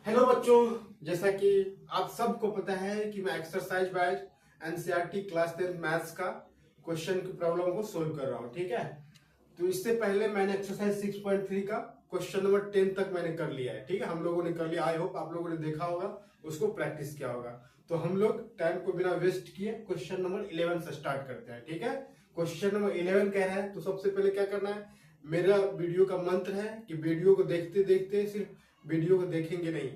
Hello बच्चों, जैसा कि आप सबको पता है कि मैं exercise wise NCERT class 10 maths का क्वेश्चन की प्रॉब्लम को सोल्व कर रहा हूँ। ठीक है, तो इससे पहले मैंने एक्सरसाइज 6.3 का क्वेश्चन नंबर 10 तक मैंने कर लिया है। ठीक है, हम लोगों ने कर लिया। आई होप आप लोगों ने देखा होगा, उसको प्रैक्टिस किया होगा। तो हम लोग टाइम को बिना वेस्ट किए क्वेश्चन नंबर 11 से स्टार्ट करते हैं। ठीक है, क्वेश्चन नंबर 11 कह रहा है, तो सबसे पहले क्या करना है, मेरा वीडियो का मंत्र है कि वीडियो को देखते देखते सिर्फ वीडियो को देखेंगे नहीं,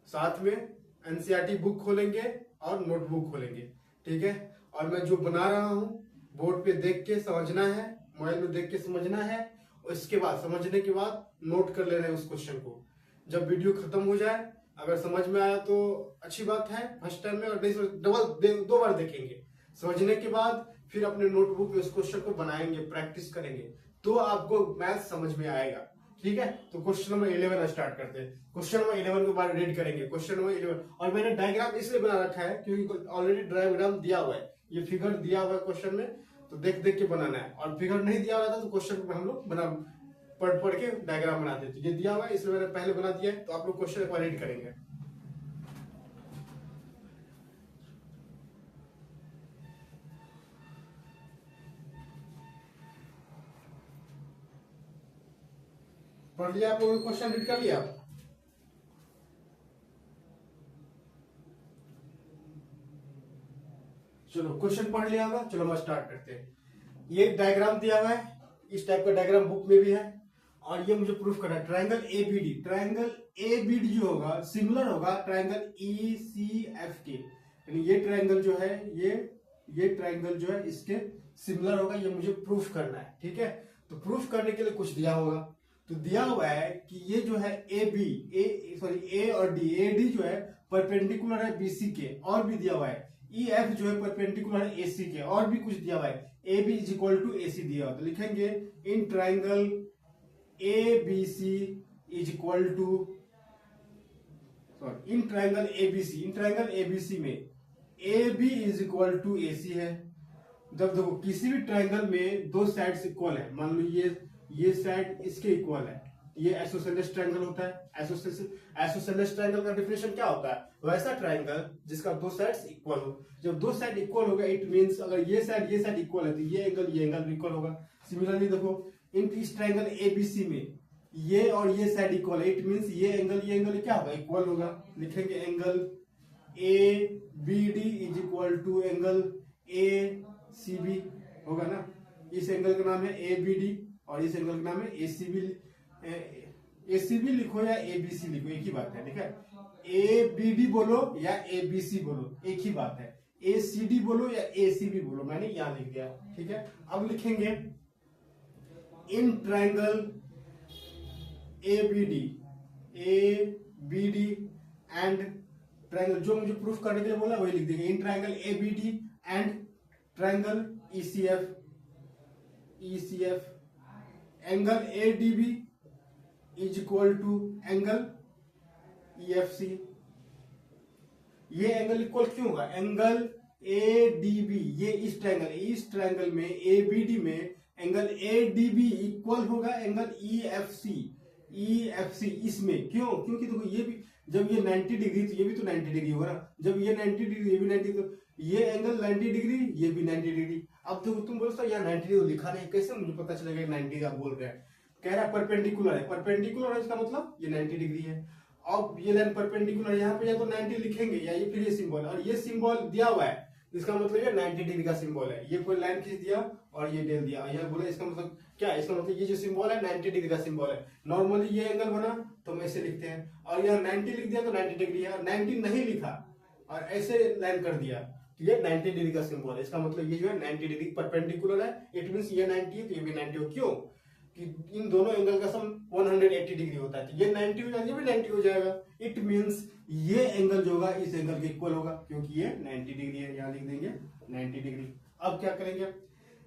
साथ में एनसीईआरटी बुक खोलेंगे और नोटबुक खोलेंगे। ठीक है, और मैं जो बना रहा हूं बोर्ड पे देख के समझना है, मोबाइल में देख के समझना है। उसके बाद समझने के बाद नोट कर लेना है उस क्वेश्चन को। जब वीडियो खत्म हो जाए, अगर समझ में आया तो अच्छी बात है फर्स्ट टाइम में, और नहीं डबल दो बार देखेंगे। समझने के बाद फिर अपने नोटबुक में उस क्वेश्चन को बनाएंगे, प्रैक्टिस करेंगे, तो आपको मैथ समझ में आएगा। ठीक है, तो क्वेश्चन नंबर 11 स्टार्ट करते हैं। क्वेश्चन नंबर 11 के बाद रीड करेंगे क्वेश्चन नंबर 11। और मैंने डायग्राम इसलिए बना रखा है क्योंकि ऑलरेडी डायग्राम दिया हुआ है, ये फिगर दिया हुआ है क्वेश्चन में, तो देख देख के बनाना है। और फिगर नहीं दिया हुआ था तो क्वेश्चन में हम लोग पढ़ के डायग्राम बनाते थे। ये दिया हुआ है इसलिए मैंने पहले बना दिया है, तो आप लोग क्वेश्चन एक बार रीड करेंगे। पढ़ लिया आप लोगों, क्वेश्चन रीड कर लिया आप? चलो क्वेश्चन पढ़ लिया होगा, चलो हम स्टार्ट करते हैं। ये डायग्राम दिया हुआ है, इस टाइप का डायग्राम बुक में भी है, और ये मुझे प्रूफ करना है। ट्रायंगल एबीडी, ट्रायंगल एबीडी जो होगा सिमिलर होगा ट्रायंगल ईसीएफ के, यानी ये ट्रायंगल जो है, ये ट्रायंगल जो है इसके सिमिलर होगा, ये मुझे प्रूफ करना है। ठीक है, तो प्रूफ करने के लिए कुछ दिया होगा, तो दिया हुआ है कि ये जो है ए और डी, ए डी जो है परपेंडिकुलर है बीसी के, और भी दिया हुआ है ई एफ जो है परपेंडिकुलर है एसी के, और भी कुछ दिया हुआ है। A B is equal to A C दिया हुआ, तो लिखेंगे in triangle A B C is equal to, sorry in triangle ABC, in triangle ABC में A B is equal to A C है। जब देखो किसी भी ट्राइंगल में दो साइड्स इक्वल है, मान लो ये साइड इसके इक्वल है, ये आइसोसेलेस ट्रायंगल होता है। आइसोसेलेस ट्रायंगल का डेफिनेशन क्या होता है, वैसा ट्रायंगल जिसका दो साइड्स इक्वल हो। जब दो साइड इक्वल होगा इट मींस अगर ये साइड इक्वल है तो ये एंगल इक्वल होगा। सिमिलरली देखो इस ट्रायंगल एबीसी में ये और ये साइड इक्वल है, इट मींस ये एंगल क्या होगा, इक्वल होगा। लिखेंगे angle A B D is equal to angle A C B होगा ना। इस एंगल का नाम है ए बी डी और इस एंगल का नाम है ए सी बी। एसीबी लिखो या एबीसी लिखो, एक ही बात है। ठीक है, ए बी डी बोलो या ए बी सी बोलो, एक ही बात है। ए सी डी बोलो या ए सी बी बोलो, मैंने यहां लिख दिया। ठीक है, अब लिखेंगे in triangle A B D and triangle, जो मुझे प्रूफ करने के लिए बोला वही लिख देंगे। In triangle A B D and triangle ECF angle A D B is equal to angle EFC. ये एंगल इक्वल क्यों होगा, एंगल ए डी बी, ये इस ट्रायंगल में ए बी डी में angle A D B equal होगा angle EFC इसमें। क्यों, क्योंकि देखो ये भी जब ये 90 डिग्री तो ये भी तो 90 डिग्री होगा ना। जब ये 90 डिग्री ये भी 90, तो ये एंगल 90 डिग्री ये भी 90 डिग्री। अब तो तुम बोलो सर यहाँ 90 डिग्री लिखा नहीं, कैसे मुझे पता चलेगा 90 आप बोल रहे हैं। कह रहा है परपेंडिकुलर है, परपेंडिकुलर है इसका मतलब ये 90 डिग्री है। अब ये लाइन परपेंडिकुलर, यहाँ पे या तो 90 लिखेंगे या ये फिर ये सिंबल, और ये सिंबल दिया हुआ है इसका मतलब ये 90 डिग्री का सिंबल है। ये कोई लाइन खींच दिया और ये डेल दिया, यह बोला इसका मतलब क्या, इसका मतलब ये जो सिंबल है 90 डिग्री का सिंबल है। नॉर्मली ये एंगल बना तो हम ऐसे लिखते हैं, और यहाँ 90 लिख दिया तो 90 डिग्री है, और 90 नहीं लिखा और ऐसे लाइन कर दिया तो ये 90 डिग्री का सिंबल है। इसका मतलब ये जो है 90 डिग्री परपेंडिकुलर है, इट मींस ये 90 है तो ये भी 90 हो। क्यों कि इन दोनों एंगल का सम 180 डिग्री होता है, तो ये 90 हो जाएगा, ये भी 90 हो जाएगा। इट मींस ये एंगल जो होगा इस एंगल के इक्वल होगा, क्योंकि ये 90 डिग्री है, यहां लिख देंगे 90 डिग्री। अब क्या करेंगे,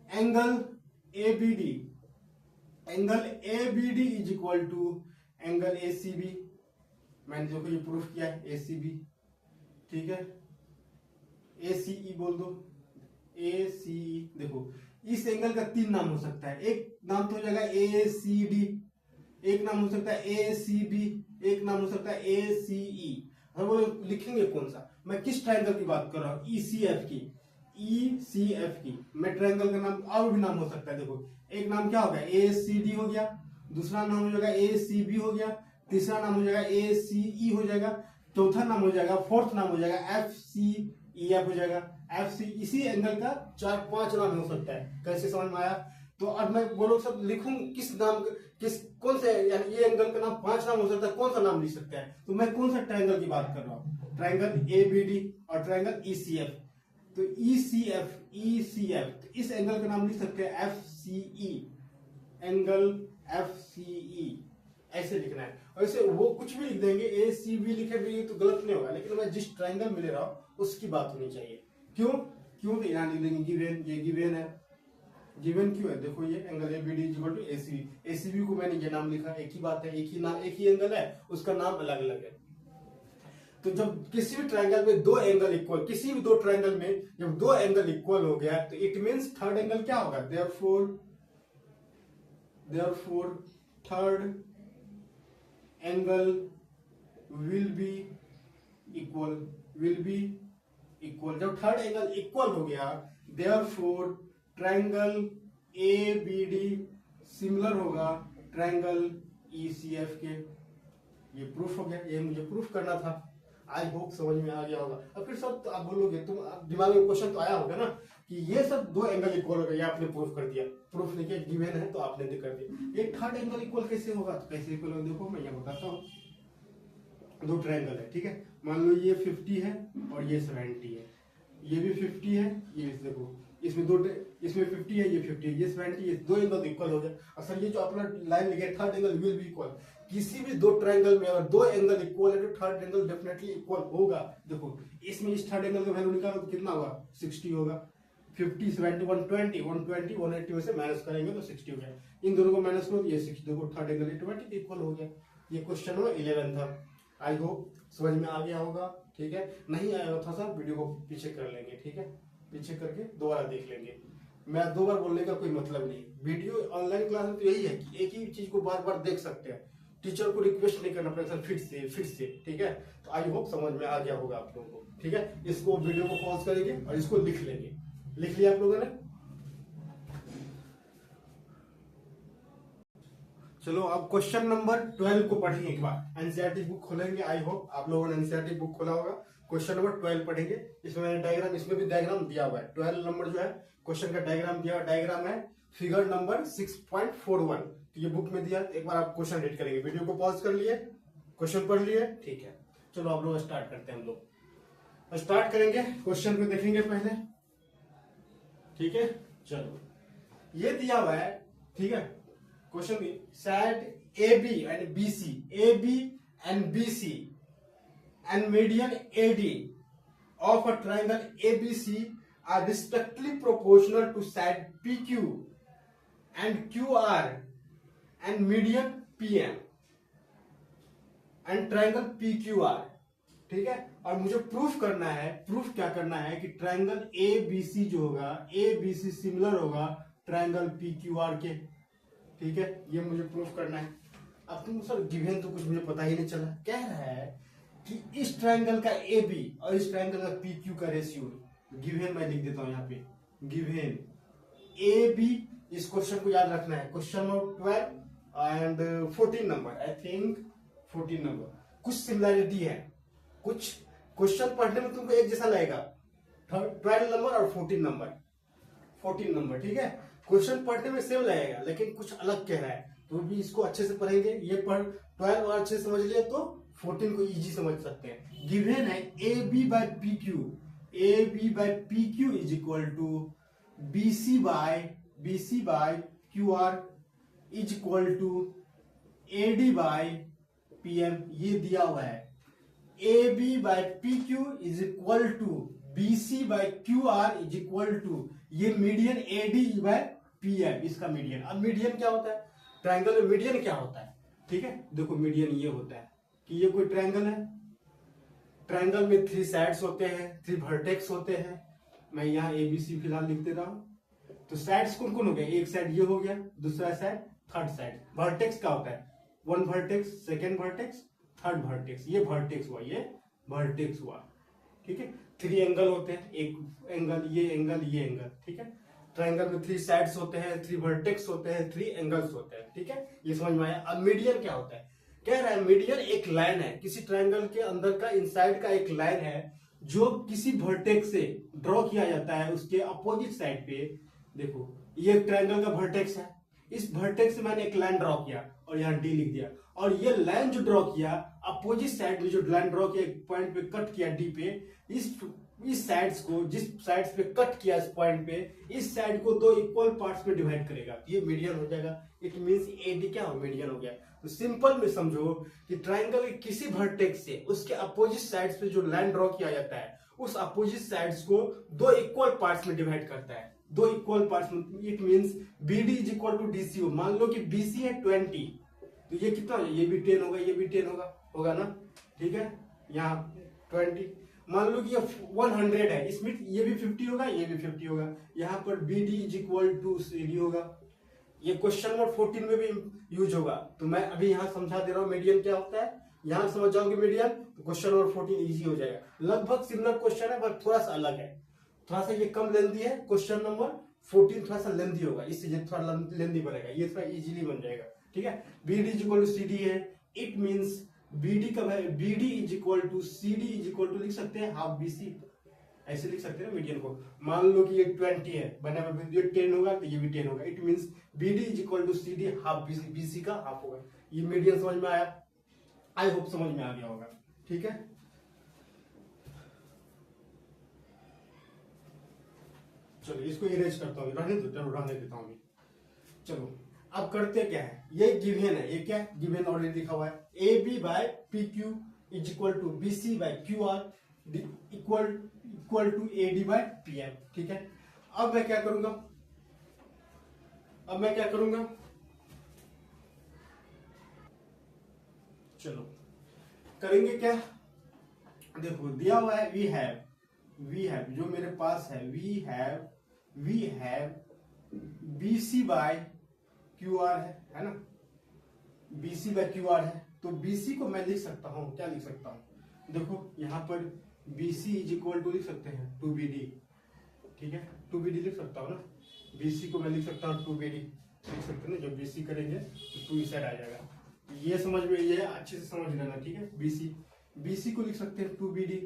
angle A B D is equal to angle A C B. मैंने देखो ये प्रूफ किया है, ए सी बी। ठीक है, ए सी ई बोल दो, ए सी देखो इस एंगल का तीन नाम हो सकता है। एक नाम तो हो जाएगा ए सी डी, एक नाम हो सकता है ACB, एक नाम हो सकता है ACE। हम वो लिखेंगे कौन सा, मैं किस ट्रायंगल की बात कर रहा हूँ, ECF की, ECF की। मैं ट्रायंगल का नाम और भी नाम हो सकता है, देखो एक नाम क्या होगा ACD हो गया, दूसरा नाम हो जाएगा ACB हो गया, तीसरा नाम हो जाएगा ACE हो जाएगा, चौथा नाम हो जाएगा, फोर्थ नाम हो जाएगा FCEF हो जाएगा, FC। इसी एंगल का 4-5 नाम हो सकता है। कैसे समझ में आया? तो अब मैं बोलो सब लिखूं किस नाम, किस कौन से, यानी ये एंगल का नाम 5 नाम हो सकता है, कौन सा नाम लिख सकते हैं? तो मैं कौन सा ट्रायंगल की बात कर रहा हूँ, ट्रायंगल ABD और ट्रायंगल ECF। तो ECF तो इस एंगल का नाम लिख सकते हैं FCE, एंगल FCE, ऐसे लिखना है। और ऐसे वो कुछ भी लिख देंगे, ACB लिखे भी तो गलत नहीं होगा, लेकिन मैं जिस ट्रायंगल में ले रहा हूँ उसकी बात होनी चाहिए। क्यों? तो यहाँ लिख देंगे गिवन, ये गिवन है। गिवन क्यों है? देखो ये angle ABD equal to ACB। ACB को मैंने ये नाम लिखा, एक ही बात है, एक ही नाम, एक ही एंगल है, उसका नाम अलग अलग है। तो जब किसी भी ट्रायंगल में दो एंगल इक्वल, किसी भी दो ट्रायंगल में जब दो एंगल इक्वल हो गया तो इट मींस थर्ड एंगल क्या होगा, therefore third angle will B equal. जब थर्ड एंगल इक्वल हो गया देयरफॉर ट्रायंगल ABD सिमिलर होगा ट्रायंगल ECF के। ये प्रूफ हो गया, ये मुझे प्रूफ करना था। आई होप समझ में आ गया होगा। अब फिर सब तो आप बोलोगे, तुम दिमाग में क्वेश्चन तो आया होगा ना कि ये सब दो एंगल इक्वल हो गए, ये आपने प्रूफ कर दिया। प्रूफ नहीं किया, गिवन है तो आपने कर दिया। ये थर्ड एंगल इक्वल कैसे होगा? तो कैसे इक्वल होगा देखो मैं यहाँ बताता हूँ। दो ट्रायंगल है, ठीक है, मान लो ये 50 है और ये 70 है, ये भी 50 है, ये देखो इसमें इसमें 50 है, ये 50 है, ये 70 है, दो एंगल इक्वल हो गए। असल ये जो अपना लाइन लिखे third angle will B equal, किसी भी दो ट्रायंगल में अगर दो एंगल इक्वल है तो थर्ड एंगल डेफिनेटली इक्वल होगा। देखो इसमें इस थर्ड एंगल का वैल्यू निकालो तो कितना होगा, 60 होगा। 50 70 120 120 180 में से माइनस करेंगे तो 60 हो गया। इन दोनों को माइनस करो, ये 60, देखो थर्ड एंगल ऑटोमेटिक इक्वल हो गया। ये क्वेश्चन नंबर 11 था। आई होप समझ में आ गया होगा, ठीक है। नहीं आया था सर, वीडियो को पीछे कर लेंगे, ठीक है, पीछे करके दोबारा देख लेंगे। मैं दो बार बोलने का कोई मतलब नहीं। वीडियो ऑनलाइन क्लास में तो यही है कि एक ही चीज को बार बार देख सकते हैं, टीचर को रिक्वेस्ट नहीं करना पड़ेगा फिर से, ठीक है। तो आई होप समझ में आ गया होगा आप लोगों को, ठीक है। इसको वीडियो को पॉज करेंगे और इसको लिख लेंगे। लिख लिया आप लोगों ने? चलो अब क्वेश्चन नंबर 12 को पढ़ेंगे एक बार। एनसीईआरटी बुक खोलेंगे, आई होप आप लोगों ने एनसीईआरटी बुक खोला होगा। क्वेश्चन नंबर 12 पढ़ेंगे। इसमें मैंने डायग्राम, इसमें भी डायग्राम दिया हुआ है। 12 नंबर जो है क्वेश्चन का डायग्राम दिया हुआ, डायग्राम है फिगर नंबर 6.41। तो ये बुक में दिया, एक बार आप क्वेश्चन रीड करेंगे। वीडियो को पॉज कर लिए, क्वेश्चन पढ़ लिए, ठीक है। चलो आप लोग स्टार्ट करते हैं। हम लोग स्टार्ट करेंगे, क्वेश्चन को देखेंगे पहले, ठीक है। चलो ये दिया हुआ है, ठीक है। क्वेश्चन में set AB and BC, AB and BC and median AD of a triangle ABC are respectively proportional to side PQ and QR and median PM and triangle PQR, ठीक है। और मुझे प्रूफ करना है, प्रूफ क्या करना है कि ट्रायंगल ABC जो होगा, ABC सिमिलर होगा ट्रायंगल PQR के, ठीक है। ये मुझे प्रूफ करना है। अब तुम सर गिवन तो कुछ मुझे पता ही नहीं चला। कह रहा है कि इस ट्रायंगल का AB और इस ट्रायंगल का PQ का रेशियो, गिवन मैं लिख देता हूं यहाँ पे, गिवन AB। इस क्वेश्चन को याद रखना है, question number 12 and 14 number, I think 14 number. कुछ सिमिलरिटी है, कुछ क्वेश्चन पढ़ने में तुमको एक जैसा लगेगा, 12 नंबर और 14 नंबर, ठीक है। क्वेश्चन पढ़ने में सेम लगेगा लेकिन कुछ अलग कह रहा है, तो भी इसको अच्छे से पढ़ेंगे। ये पढ़ 12 और अच्छे से समझ लिए तो 14 को इजी समझ सकते हैं। गिवन है AB by PQ is equal to BC by QR is equal to AD by PM। ये दिया हुआ है AB by PQ is equal to BC by QR is equal to, ये मीडियन AD बाय PM, इसका median. अब median क्या होता है ट्रायंगल में, मीडियन क्या होता है, ठीक है। देखो मीडियन ये होता है कि ये कोई ट्रायंगल है, ट्रायंगल में 3 साइड्स होते हैं, 3 वर्टेक्स होते हैं। मैं यहाँ ABC फिलहाल लिख दे रहा हूं। तो साइड्स कौन कौन हो गए, एक साइड ये हो गया, दूसरा साइड, थर्ड साइड। वर्टेक्स क्या होता है, one vertex, second vertex, third vertex, ये वर्टेक्स हुआ, ये वर्टेक्स हुआ, ठीक है। थ्री एंगल होते हैं, एक एंगल, ये एंगल, ये एंगल, ठीक है। ट्रायंगल में थ्री साइड्स होते हैं, थ्री वर्टेक्स होते हैं, थ्री एंगल्स होते हैं, ठीक है। ये समझ में आया। अब मीडियन क्या होता है, कह रहा है मीडियन एक लाइन है, किसी ट्रायंगल के अंदर का इनसाइड का एक लाइन है जो किसी वर्टेक्स से ड्रॉ किया जाता है, उसके अपोजिट साइड पे। देखो ये ट्रायंगल का वर्टेक्स है, इस वर्टेक्स से मैंने एक लाइन ड्रॉ किया और यहाँ डी लिख दिया, और ये लाइन जो ड्रॉ किया अपोजिट साइड में, जो लाइन ड्रॉ किया एक पॉइंट पे कट किया डी पे, इस साइड्स को, जिस साइड्स पे कट किया इस पॉइंट पे, इस साइड को दो इक्वल पार्ट्स में डिवाइड करेगा, ये मीडियन हो जाएगा। इट मींस एडी क्या हो, मीडियन हो गया। तो सिंपल में समझो कि ट्रायंगल के किसी वर्टेक्स से उसके अपोजिट साइड्स पे जो लाइन ड्रॉ किया जाता है, उस अपोजिट साइड्स को दो इक्वल पार्ट्स में डिवाइड करता है, दो इक्वल पार्ट्स में। It means BD is equal to DC हो। मान लो कि बीसी है 20, तो ये कितना हो, ये भी 10 होगा, ये भी 10 होगा ना, ठीक है। यहाँ 20, मान लो कि ये 100 है, इसमें ये भी 50 होगा, ये भी 50 होगा। यहाँ पर B D is equal to C D होगा। ये क्वेश्चन नंबर 14 में भी यूज होगा, तो मैं अभी यहाँ समझा दे रहा हूँ मीडियन क्या होता है। यहाँ समझ जाओगे मीडियन, तो क्वेश्चन नंबर 14 इजी हो जाएगा। लगभग सिमिलर क्वेश्चन है पर थोड़ा सा अलग है, थोड़ा सा ये कम लेंदी है। क्वेश्चन नंबर 14 थोड़ा सा लेंदी होगा, इससे थोड़ा लेंदी बनेगा, ये थोड़ा इजीली बन जाएगा, ठीक है। B D is equal to C D है, इट मीन्स बीडी का BD is equal to C D is equal to लिख सकते हैं हाफ बीसी, ऐसे लिख सकते हैं ना मीडियन को। मान लो कि ये 20 है, बने में ये 10 होगा तो ये भी 10 होगा। It means BD is equal to C D half BC, BC का हाफ होगा। ये मीडियन समझ में आया, आई होप समझ में आ गया होगा, ठीक है। चलो इसको इरेज करता हूँ, रहने दो, चलो रहने देता हूँ। चलो अब करते क्या है, ये गिवन है, ये क्या है गिवन, ऑलरेडी लिखा हुआ है। A B by P Q is equal to B C by Q R equal to A D by P M, ठीक है। अब मैं क्या करूंगा, चलो करेंगे क्या, देखो दिया हुआ है वी हैव जो मेरे पास है, we have B C by Q R है ना, B C by Q R है। तो बी सी को मैं लिख सकता हूं, क्या लिख सकता हूं, देखो यहां पर B C is equal to लिख सकते हैं 2BD, ठीक है, 2BD लिख सकता हूं ना। बी सी को मैं लिख सकता हूं 2BD लिख सकते हैं ना, जब बी सी करेंगे तो 2 इस साइड आ जाएगा। ये समझ में, ये अच्छे से समझ लेना, ठीक है। बी सी को लिख सकते हैं 2BD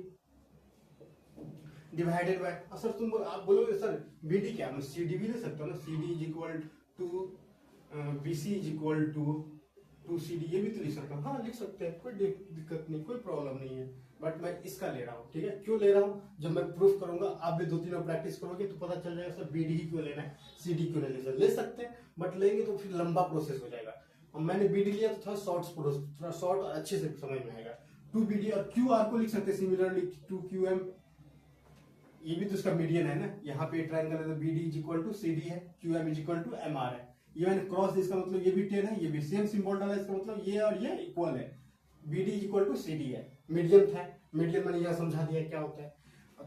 डिवाइडेड बाय, सर तुम आप बोलोगे सर बीडी क्या, मैं सी डी भी ले सकता हूँ ना, C D is equal to B C is equal to 2CD, ये भी तो लिख सकता हूँ। हाँ लिख सकते हैं, कोई दिक्कत नहीं, कोई प्रॉब्लम नहीं है, बट मैं इसका ले रहा हूँ, ठीक है। क्यों ले रहा हूँ, जब मैं प्रूफ करूंगा, आप भी 2-3 बार प्रैक्टिस करोगे तो पता चल जाएगा सर बीडी ही क्यों लेना है, सीडी क्यों नहीं ले सकते हैं, बट लेंगे तो फिर लंबा प्रोसेस हो जाएगा। और मैंने बीडी लिया तो थोड़ा शॉर्ट और अच्छे से समझ में आएगा। 2BD और QR को लिख सकते हैं सिमिलरली 2QM, ये भी तो उसका मीडियन है ना। यहाँ पे ट्रायंगल है तो BD is equal to CD है, QM is equal to MR है। ये मैंने क्रॉस, इसका मतलब ये भी 10 है, ये भी सेम सिंबल डाला, इसका मतलब ये और ये इक्वल है। BD is equal to CD है, मीडियन था, मीडियन मैंने यहाँ समझा दिया क्या होता है।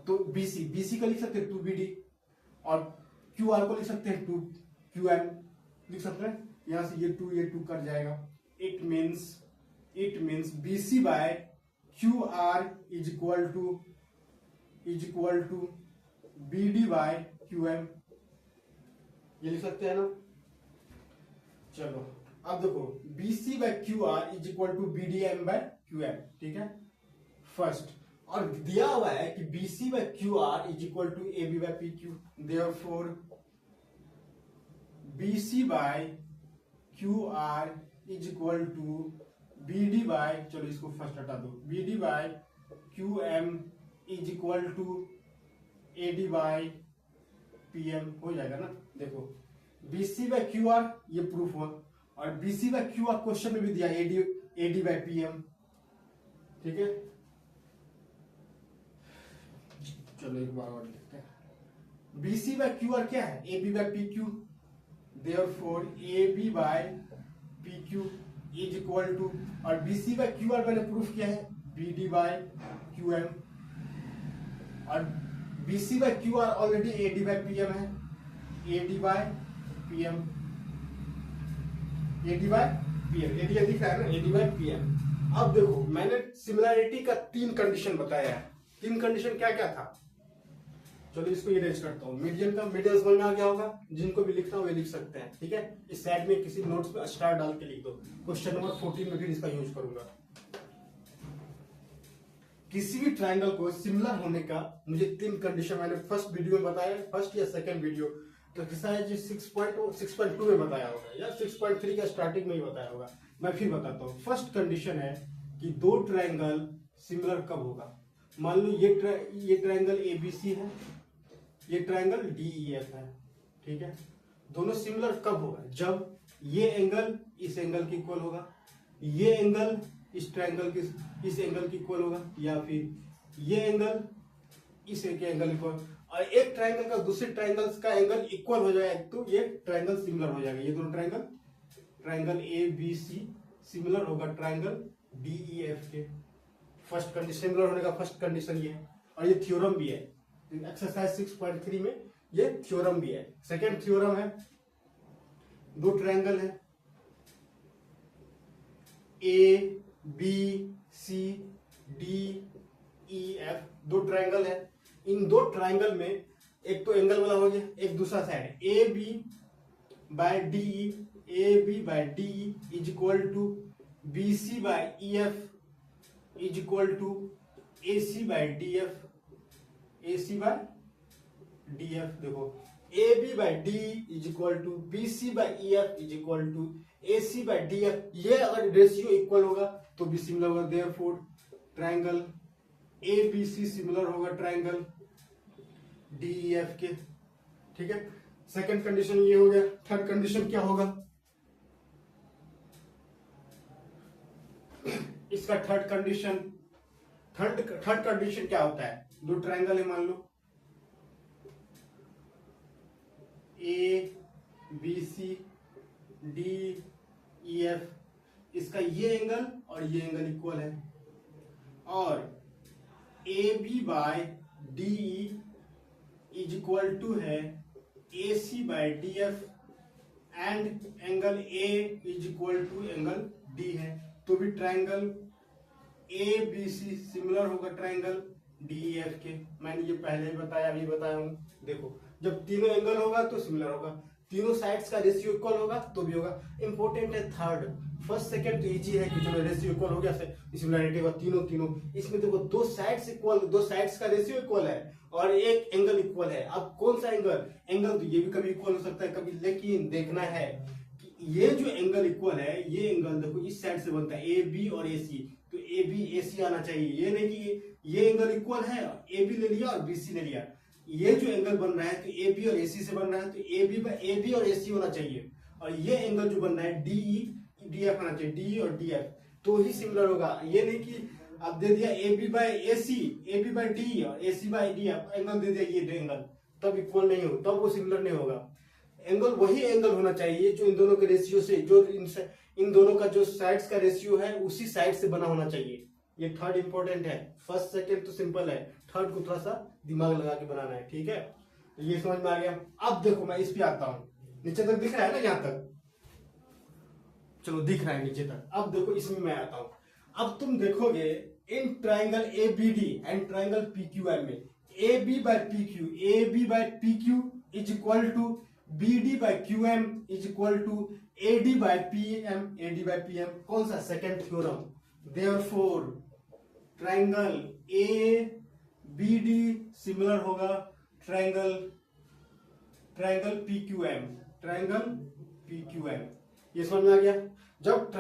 तो BC का लिख सकते हैं 2BD और QR को लिख सकते हैं 2QM लिख सकते हैं। यहाँ से ये 2 कट जाएगा। It means BC by QR is equal to BD by QM, ये लिख सकते हैं ना। चलो अब देखो BC by QR is equal to BDM by QM, ठीक है फर्स्ट। और दिया हुआ है कि BC by QR is equal to AB by PQ, therefore BC by QR is equal to BD by, चलो इसको फर्स्ट हटा दो, BD by QM is equal to AD by PM हो जाएगा ना। देखो BC बाय QR ये proof हुआ, और BC बाय QR क्वेश्चन में भी दिया AD बाय PM, ठीक है। चलो एक बार और लिखते हैं। BC बाय QR क्या है, AB by PQ, therefore AB by PQ is equal to, और BC बाय QR मैंने प्रूफ किया है BD बाय QM, और BC by QR already AD by PM है, AD by PM, AD by PM, area दिख रहा है ना, एडी बाय पीएम। अब देखो मैंने सिमिलैरिटी का 3 कंडीशन बताया है। 3 कंडीशन क्या क्या था, चलो इसको इरेज करता हूँ। मीडियन का मीडियन समझ में आ गया होगा, जिनको भी लिखना हो वे लिख सकते हैं, ठीक है। इस साइड में किसी नोट्स में स्टार डाल के लिख दो। क्वेश्चन नंबर 14 में फिर इसका यूज करूंगा। किसी भी ट्रायंगल को सिमिलर होने का मुझे 3 कंडीशन मैंने फर्स्ट वीडियो में बताया, फर्स्ट या सेकंड वीडियो, तो शायद 6.2 में बताया होगा या 6.3 का स्टार्टिंग में ही बताया होगा। मैं फिर बताता हूँ। फर्स्ट कंडीशन है कि 2 ट्रायंगल सिमिलर कब होगा। मान लो ये ट्रायंगल एबीसी है, ये ट्रायंगल डीईएफ है, ठीक है। दोनों सिमिलर कब होगा, जब ये एंगल इस एंगल की इक्वल होगा, ये एंगल इस ट्रायंगल की इस एंगल की इक्वल होगा, या फिर ये एंगल इस एंगल इक्वल, और एक ट्रायंगल का दूसरे ट्रायंगल्स का एंगल इक्वल हो जाएगा तो ये ट्रायंगल सिमिलर हो जाएगा। ये दोनों triangle A B C similar होगा ट्रायंगल डीईएफ के। फर्स्ट कंडीशन सिमिलर होने का फर्स्ट कंडीशन ये है, और ये थ्योरम भी है। एक्सरसाइज 6.3 में ये थ्योरम भी है। सेकंड थ्योरम है, 2 ट्रायंगल है A B C D E F, 2 triangle है। इन 2 ट्रायंगल में एक तो एंगल वाला हो गया, एक दूसरा side A B by D is equal to B C by E F is equal to A C by D F, देखो A B by D is equal to B C by E F is equal to A C by D F. ये अगर ratio equal होगा तो भी similar होगा, therefore triangle A B C similar होगा triangle D E F के, ठीक है। सेकंड कंडीशन ये हो गया। थर्ड कंडीशन क्या होगा, इसका थर्ड कंडीशन क्या होता है, 2 ट्रायंगल है मान लो A B C D E F, इसका ये एंगल और ये एंगल इक्वल है, और A B by D is equal to है A C by D F, and angle A is equal to angle D है, तो भी triangle A B C similar होगा ट्रायंगल डी ई एफ के। मैंने ये पहले ही बताया, अभी बताया हूं। देखो जब तीनों एंगल होगा तो सिमिलर होगा, तीनों साइड्स का रेशियो इक्वल होगा तो भी होगा। इंपॉर्टेंट है थर्ड, फर्स्ट सेकंड तो इजी है कि चलो रेशियो इक्वल हो गया, सिमिलरिटी होगा तीनों। इसमें देखो 2 साइड्स का रेशियो इक्वल है और एक एंगल इक्वल है। अब कौन सा एंगल तो ये भी कभी इक्वल हो सकता है कभी, लेकिन देखना है कि ये जो एंगल इक्वल है, ये एंगल देखो इस साइड से बनता है ए बी और ए सी, तो ए बी ए सी आना चाहिए। ये नहीं कि ये एंगल इक्वल है, ए बी ले लिया और बी सी ले लिया। ये जो एंगल बन रहा है तो ए बी और ए सी से बन रहा है, तो ए बी और ए सी होना चाहिए, और ये एंगल जो बन रहा है डी डी एफ होना चाहिए, डी और डी एफ, तो ही सिमिलर होगा। ये नहीं कि अब दे दिया A B by A C, A B by D और A C by D F, angle दे दिया ये एंगल, तब इक्वल नहीं हो, तब वो सिमिलर नहीं होगा। एंगल वही एंगल होना चाहिए जो इन दोनों के रेशियो से, जो इन दोनों का जो साइड्स का रेशियो है उसी साइड से बना होना चाहिए। ये थर्ड इंपॉर्टेंट है। फर्स्ट सेकंड तो सिंपल है, थर्ड को थोड़ा सा दिमाग लगा के बनाना है, ठीक है। तो ये समझ में आ गया। अब देखो मैं इस पे आता हूं, नीचे तक दिख रहा है ना, यहां तक चलो दिख रहा है नीचे तक। अब देखो इसमें मैं आता हूं। अब तुम देखोगे in triangle A B D and triangle P Q M में A B by P Q is equal to B D by Q M is equal to A D by P M. कौन सा, second theorem. Therefore triangle A B D similar होगा triangle P Q M. ये समझ में आ गया। जब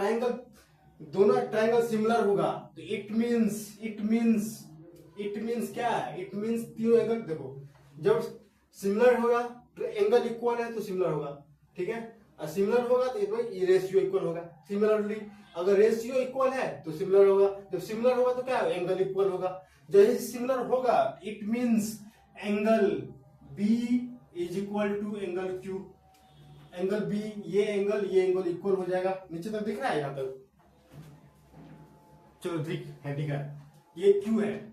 दोनों triangle similar होगा तो इट मींस क्या है, इट मींस तीनों एंगल देखो, जब सिमिलर होगा तो एंगल इक्वल है तो सिमिलर होगा, ठीक है। और सिमिलर होगा तो ये रेशियो इक्वल होगा। सिमिलरली अगर रेशियो इक्वल है तो सिमिलर होगा, जब सिमिलर होगा तो क्या है, एंगल इक्वल होगा। जैसे सिमिलर होगा it means angle B is equal to angle Q. Angle B, ये एंगल इक्वल हो जाएगा। नीचे तक दिख रहा है, यहां तक चलो दिख है, ये क्यू है,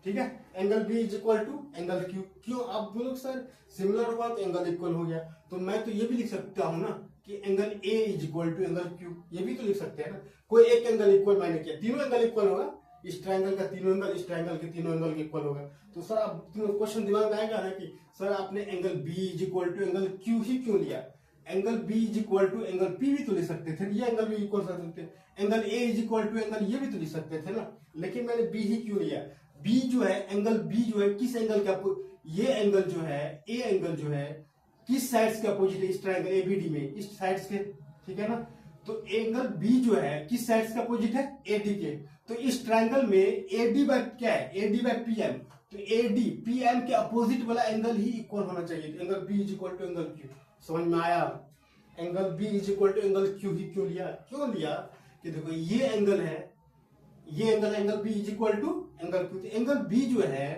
ठीक है। Angle B is equal to angle Q. क्यों, आप बोलो सर सिमिलर हुआ तो एंगल इक्वल हो गया, तो मैं तो ये भी लिख सकता हूं ना कि angle A is equal to angle Q, ये भी तो लिख सकते हैं ना। कोई एक एंगल इक्वल मैंने किया, तीनों एंगल इक्वल होगा, इस ट्रायंगल का तीनों एंगल इस ट्रायंगल के तीनों एंगल के इक्वल होगा। तो सर आप क्वेश्चन दिमाग में आएगा ना कि सर आपने angle B is equal to angle Q ही क्यों लिया, angle B is equal to angle P भी तो ले सकते थे, ये एंगल भी इक्वल कर सकते थे, angle A is equal to angle ये भी तो लिख सकते थे ना, लेकिन मैंने बी ही क्यों लिया। बी जो है, एंगल बी जो है किस एंगल का, ये एंगल जो है ए एंगल जो है किस साइड्स के अपोजिट है, इस ट्रायंगल एबीडी में, इस साइड्स के, ठीक है ना। तो एंगल बी जो है किस साइड्स के अपोजिट है, एडी के। तो इस ट्रायंगल में एडी बाय क्या है, एडी बाय पीएम, तो एडी पीएम के अपोजिट वाला एंगल ही इक्वल होना चाहिए। तो angle B is equal to angle Q, समझ में आया। Angle B is equal to angle Q ही क्यों लिया, क्यों लिया कि देखो ये एंगल है, ये angle B is equal to angle Q. तो एंगल बी जो है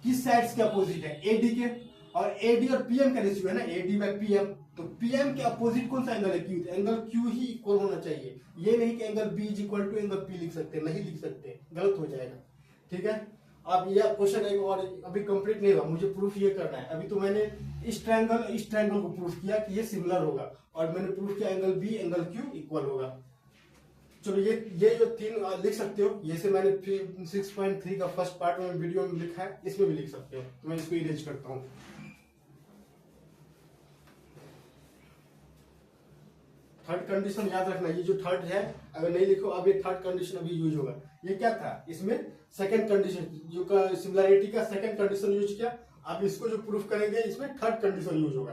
किस साइड्स के अपोजिट है, एडी के, और एडी और पीएम का रेशियो है ना, एडी बाय पीएम, तो पीएम के अपोजिट कौन सा एंगल है, क्यू। तो एंगल क्यू ही इक्वल होना चाहिए, ये नहीं कि angle B is equal to angle P लिख सकते, नहीं लिख सकते, गलत हो जाएगा, ठीक है। अब ये क्वेश्चन एक और अभी कंप्लीट नहीं हुआ, मुझे प्रूफ ये करना है। अभी तो मैंने इस ट्रायंगल को प्रूफ किया कि ये सिमिलर होगा, और मैंने प्रूफ किया angle B angle Q equal होगा। चलो ये जो तीन लिख सकते हो, ये से मैंने 6.3 का फर्स्ट पार्ट में वीडियो में लिखा है, इसमें भी लिख सकते हो। तो मैं इसको इरेज करता हूँ। थर्ड कंडीशन याद रखना, ये जो थर्ड है अगर नहीं लिखो, अब ये थर्ड कंडीशन अभी यूज होगा। ये क्या था, इसमें सेकंड कंडीशन जो का सिमिलरिटी का सेकंड कंडीशन यूज किया, अब इसको जो प्रूफ करेंगे इसमें थर्ड कंडीशन यूज होगा।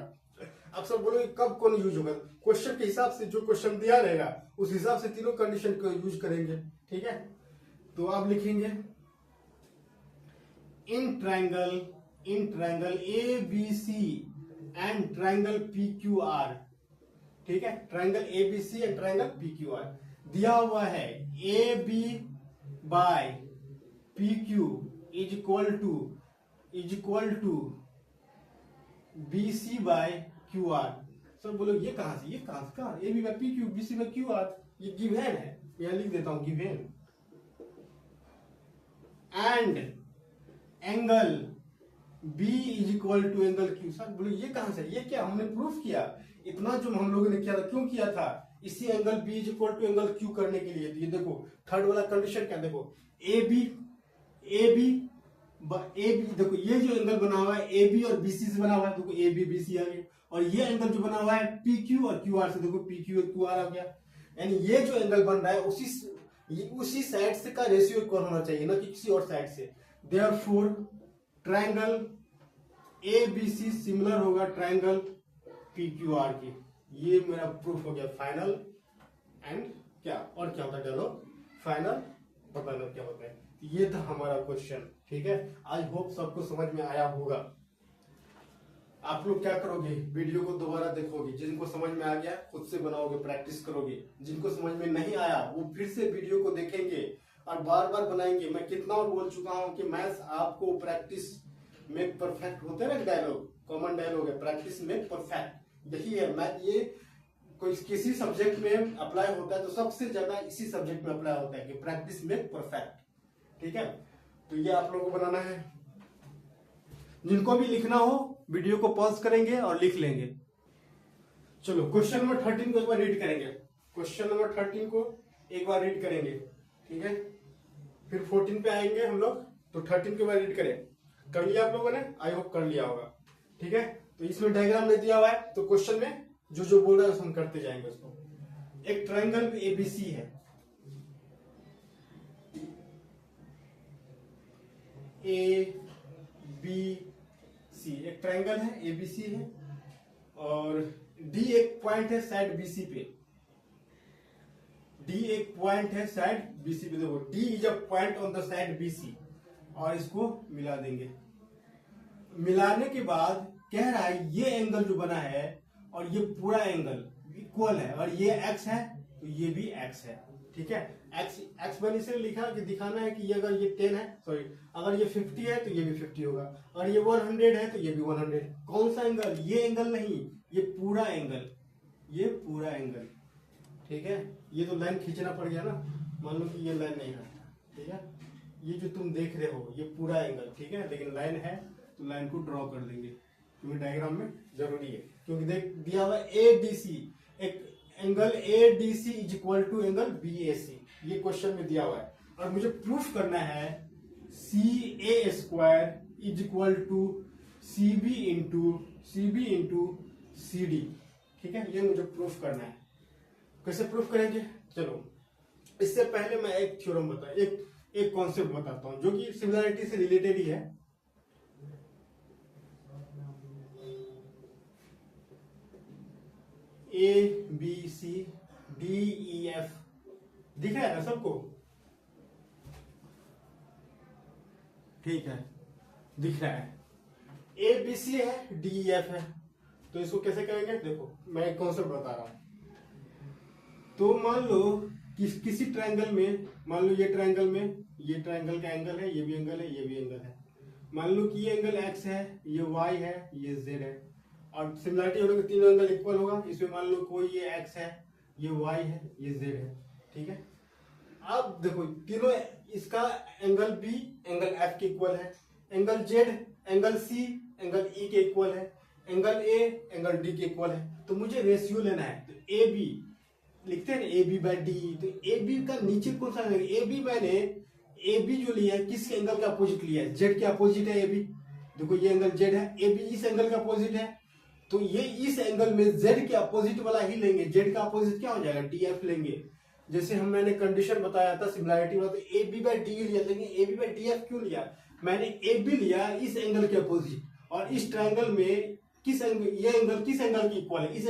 अक्सर बोलोगे कब कौन यूज होगा, क्वेश्चन के हिसाब से, जो क्वेश्चन दिया रहेगा उस हिसाब से तीनों कंडीशन को यूज करेंगे, ठीक है। तो आप लिखेंगे in triangle A B C and triangle P Q R, ठीक है। Triangle A B C and triangle P Q R दिया हुआ है, A B by P Q is equal to B C by Q R. सब बोलो ये कहां से, कहां A B by P Q, B C by Q R, ये गिवन है, यहां लिख देता हूं given. And angle B is equal to angle Q. Sir बोलो ये कहां से, ये क्या हमने प्रूफ किया, इतना जो हम लोगों ने किया था, क्यों किया था, इसी angle B is equal to angle Q करने के लिए। तो ये देखो थर्ड वाला कंडीशन क्या, देखो ए बी देखो ये जो एंगल बना हुआ है ए बी और बी सी से बना हुआ है, देखो ए बी बी सी आ गया, और ये एंगल जो बना हुआ है पी क्यू और क्यू आर से, देखो पी क्यू और क्यू आर आ गया। यानी ये जो एंगल बन रहा है उसी साइड से का रेशियो इक्वल होना चाहिए, ना कि किसी और साइड से। Therefore triangle A B C similar होगा ट्रायंगल पी क्यू आर की। ये मेरा प्रूफ हो गया फाइनल। एंड क्या और क्या होता है, चलो फाइनल बताना क्या होता है। ये था हमारा क्वेश्चन, ठीक है। आई होप सबको समझ में आया होगा। आप लोग क्या करोगे, वीडियो को दोबारा देखोगे, जिनको समझ में आ गया खुद से बनाओगे, प्रैक्टिस करोगे, जिनको समझ में नहीं आया वो फिर से वीडियो को देखेंगे और बार बार बनाएंगे। मैं कितना और बोल चुका हूं कि मैथ्स आपको प्रैक्टिस में परफेक्ट होते हैं ना, डायलॉग कॉमन डायलॉग है, प्रैक्टिस में परफेक्ट, यही है मैथ। ये कोई किसी सब्जेक्ट में अप्लाई होता है तो सबसे ज्यादा इसी सब्जेक्ट में अप्लाई होता है कि प्रैक्टिस में परफेक्ट, ठीक है। तो ये आप लोगों को बनाना है। जिनको भी लिखना हो वीडियो को पॉज करेंगे और लिख लेंगे। चलो क्वेश्चन नंबर 13 को एक बार रीड करेंगे, क्वेश्चन नंबर 13 को एक बार रीड करेंगे, ठीक है। फिर 14 पे आएंगे हम लोग, तो 13 के बार रीड करें। कर लिया आप लोगों ने, आई होप कर लिया होगा, ठीक है। तो इसमें डायग्राम नहीं दिया हुआ है, तो क्वेश्चन में जो बोल रहा है हम करते जाएंगे उसको। एक ट्रायंगल एबीसी है, ए बी सी, एक ट्रायंगल है एबीसी है, और डी एक पॉइंट है साइड बीसी पे, डी एक पॉइंट है साइड बीसी पे। देखो D is a point on the side BC, और इसको मिला देंगे। मिलाने के बाद कह रहा है ये एंगल जो बना है और ये पूरा एंगल इक्वल है, और ये एक्स है तो ये भी एक्स है, ठीक है। एक्स मैंने इसलिए लिखा कि दिखाना है कि ये अगर ये 10 है, सॉरी अगर ये 50 है तो ये भी 50 होगा, अगर ये 100 है तो ये भी 100। कौन सा एंगल, ये एंगल नहीं, ये पूरा एंगल, ये पूरा एंगल, ठीक है। ये तो लाइन खींचना पड़ गया ना, मान लो कि ये लाइन नहीं है, ठीक है। ये जो तुम देख रहे हो ये पूरा एंगल, ठीक है, लेकिन लाइन है तो लाइन को ड्रॉ कर लेंगे, क्योंकि डायग्राम में जरूरी है। क्योंकि देख दिया हुआ ए डी सी, एक angle A D C is equal to angle B A C, ये क्वेश्चन में दिया हुआ है और मुझे प्रूफ करना है C A square is equal to C B into C D. ठीक है, ये मुझे प्रूफ करना है। कैसे प्रूफ करेंगे, चलो इससे पहले मैं एक थ्योरम एक कॉन्सेप्ट बताता हूं जो कि सिमिलरिटी से रिलेटेड ही है। A B C D E F दिख रहा है ना सबको, ठीक है, दिख रहा है। ए बी सी है, डी ई एफ है, तो इसको कैसे करेंगे, देखो मैं एक कॉन्सेप्ट बता रहा हूं। तो मान लो किसी ट्रायंगल में, मान लो ये ट्रायंगल में ये ट्रायंगल का एंगल है, ये भी एंगल है, ये भी एंगल है। मान लो कि ये एंगल x है, ये y है, ये z है, और सिमिलरिटी होने के तीनों एंगल इक्वल होगा। इसमें मान लो कोई ये x है, ये y है, ये z है, ठीक है। अब देखो तीनों, इसका एंगल b एंगल f के इक्वल है, angle z angle c angle e के इक्वल है, एंगल a एंगल d के इक्वल है। तो मुझे रेशियो लेना है, तो ए बी लिखते हैं ना, ए बी बाई डी, तो ए बी का नीचे कौन सा है, ए बी मैंने ए बी जो लिया है किस एंगल का अपोजिट लिया है, जेड के अपोजिट है ए बी। देखो ये एंगल जेड है, ए बी इस एंगल का अपोजिट है, तो ये इस एंगल में जेड के अपोजिट वाला ही लेंगे। जेड का अपोजिट क्या हो जाएगा, डी एफ लेंगे। जैसे मैंने कंडीशन बताया था सिमिलरिटी वाला, तो ए बी बाई डी लिया, लेकिन A B by D F क्यों लिया, मैंने ए बी लिया इस एंगल के अपोजिट, और इस ट्रायंगल में किस एंगल, ये एंगल किस एंगल की इक्वल है, इस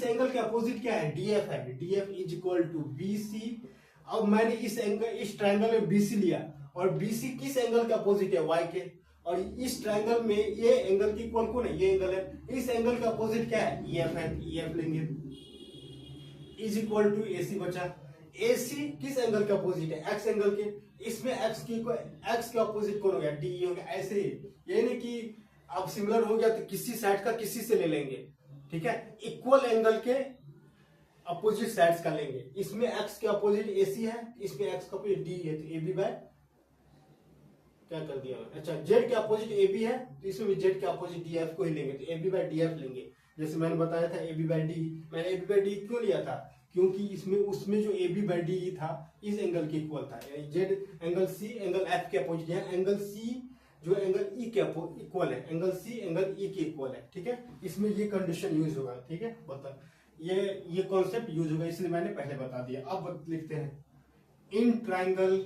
एंगल के अपोजिट क्या है, डी एफ है, D F is equal to B C. अब मैंने इस ट्रायंगल में बीसी लिया, और बीसी किस एंगल के अपोजिट है, वाई के, और इस ट्रायंगल में ये एंगल की इक्वल कौन है, ये एंगल है, इस एंगल का अपोजिट क्या है, ई एफ है, ई एफ लेंगे, इज इक्वल टू ए सी बचा। ए सी किस एंगल के अपोजिट है, एक्स एंगल के, इसमें एक्स के अपोजिट कौन हो गया, डी हो गया। ऐसे ही ये नहीं कि अब सिमिलर हो गया तो किसी साइड का किसी से ले लेंगे, ठीक है, इक्वल एंगल के अपोजिट साइड्स का लेंगे। इसमें एक्स के अपोजिट एसी है, इसमें एक्स का अपोजिट डी है, तो ए बी बाय क्या कर दिया, अच्छा जेड के अपोजिट ए बी है, तो इसमें भी जेड के अपोजिट डी एफ को ही लेंगे, तो A B by D F लेंगे। जैसे मैंने बताया था ए बी बाय डी, मैंने ए बी बाय डी क्यों लिया था, क्योंकि उसमें जो ए बी बाय डी था इस एंगल के इक्वल था, Z angle C angle F के अपोजिट है, एंगल सी जो एंगल ई के इक्वल है, एंगल सी एंगल ई के इक्वल है, ठीक है। इसमें ये कंडीशन यूज होगा, ठीक है, बता ये कॉन्सेप्ट यूज होगा, इसलिए मैंने पहले बता दिया। अब लिखते हैं, in triangle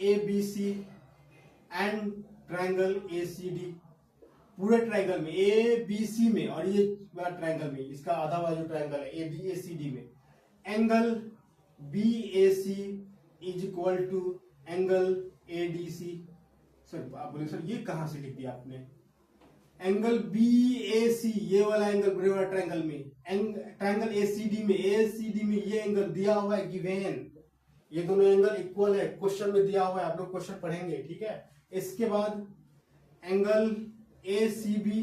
A B C and triangle A C D, पूरे ट्रायंगल में ए बी सी में और ये वाला ट्रायंगल में, इसका आधा वाला जो ट्रायंगल है A B A C D में, angle B A C is equal to angle A D C. Sir आप बोले सर ये कहां से लिख दिया आपने, एंगल बी ए सी ये वाला एंगल बड़े वाला ट्रायंगल में, ट्रायंगल ए सी डी में ये एंगल दिया हुआ है गिवन, ये दोनों एंगल इक्वल है, क्वेश्चन में दिया हुआ है, आप लोग क्वेश्चन पढ़ेंगे, ठीक है। इसके बाद angle A C B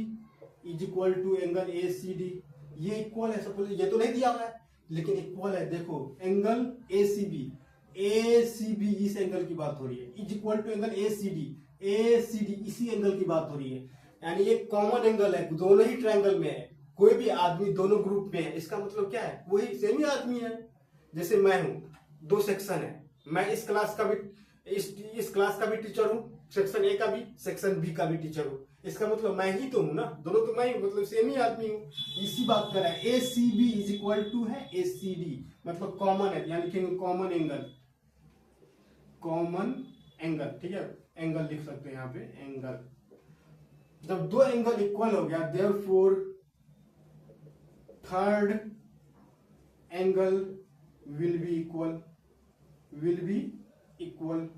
is equal to angle A C D, ये इक्वल है, सपोज ये तो नहीं दिया हुआ है लेकिन इक्वल है। देखो एंगल ए सी बी इस एंगल की बात हो रही है, is equal to angle A C D इसी एंगल की बात हो रही है, यानी ये कॉमन एंगल है, दोनों ही ट्रायंगल में है, कोई भी आदमी दोनों ग्रुप में है, इसका मतलब क्या है, वही सेम ही आदमी है। जैसे मैं हूं, दो सेक्शन है, मैं इस क्लास का भी टीचर हूं, सेक्शन ए का भी सेक्शन बी का भी टीचर हूं, इसका मतलब मैं ही तो हूं ना, दोनों तो मैं ही, मतलब सेम ही आदमी हूं, इसी बात कर रहा है। A C B is equal to है ए सी डी, मतलब कॉमन है, यानी कि कॉमन एंगल, ठीक है, एंगल लिख सकते हैं यहाँ पे, एंगल। जब दो एंगल इक्वल हो गया, therefore third angle will B equal.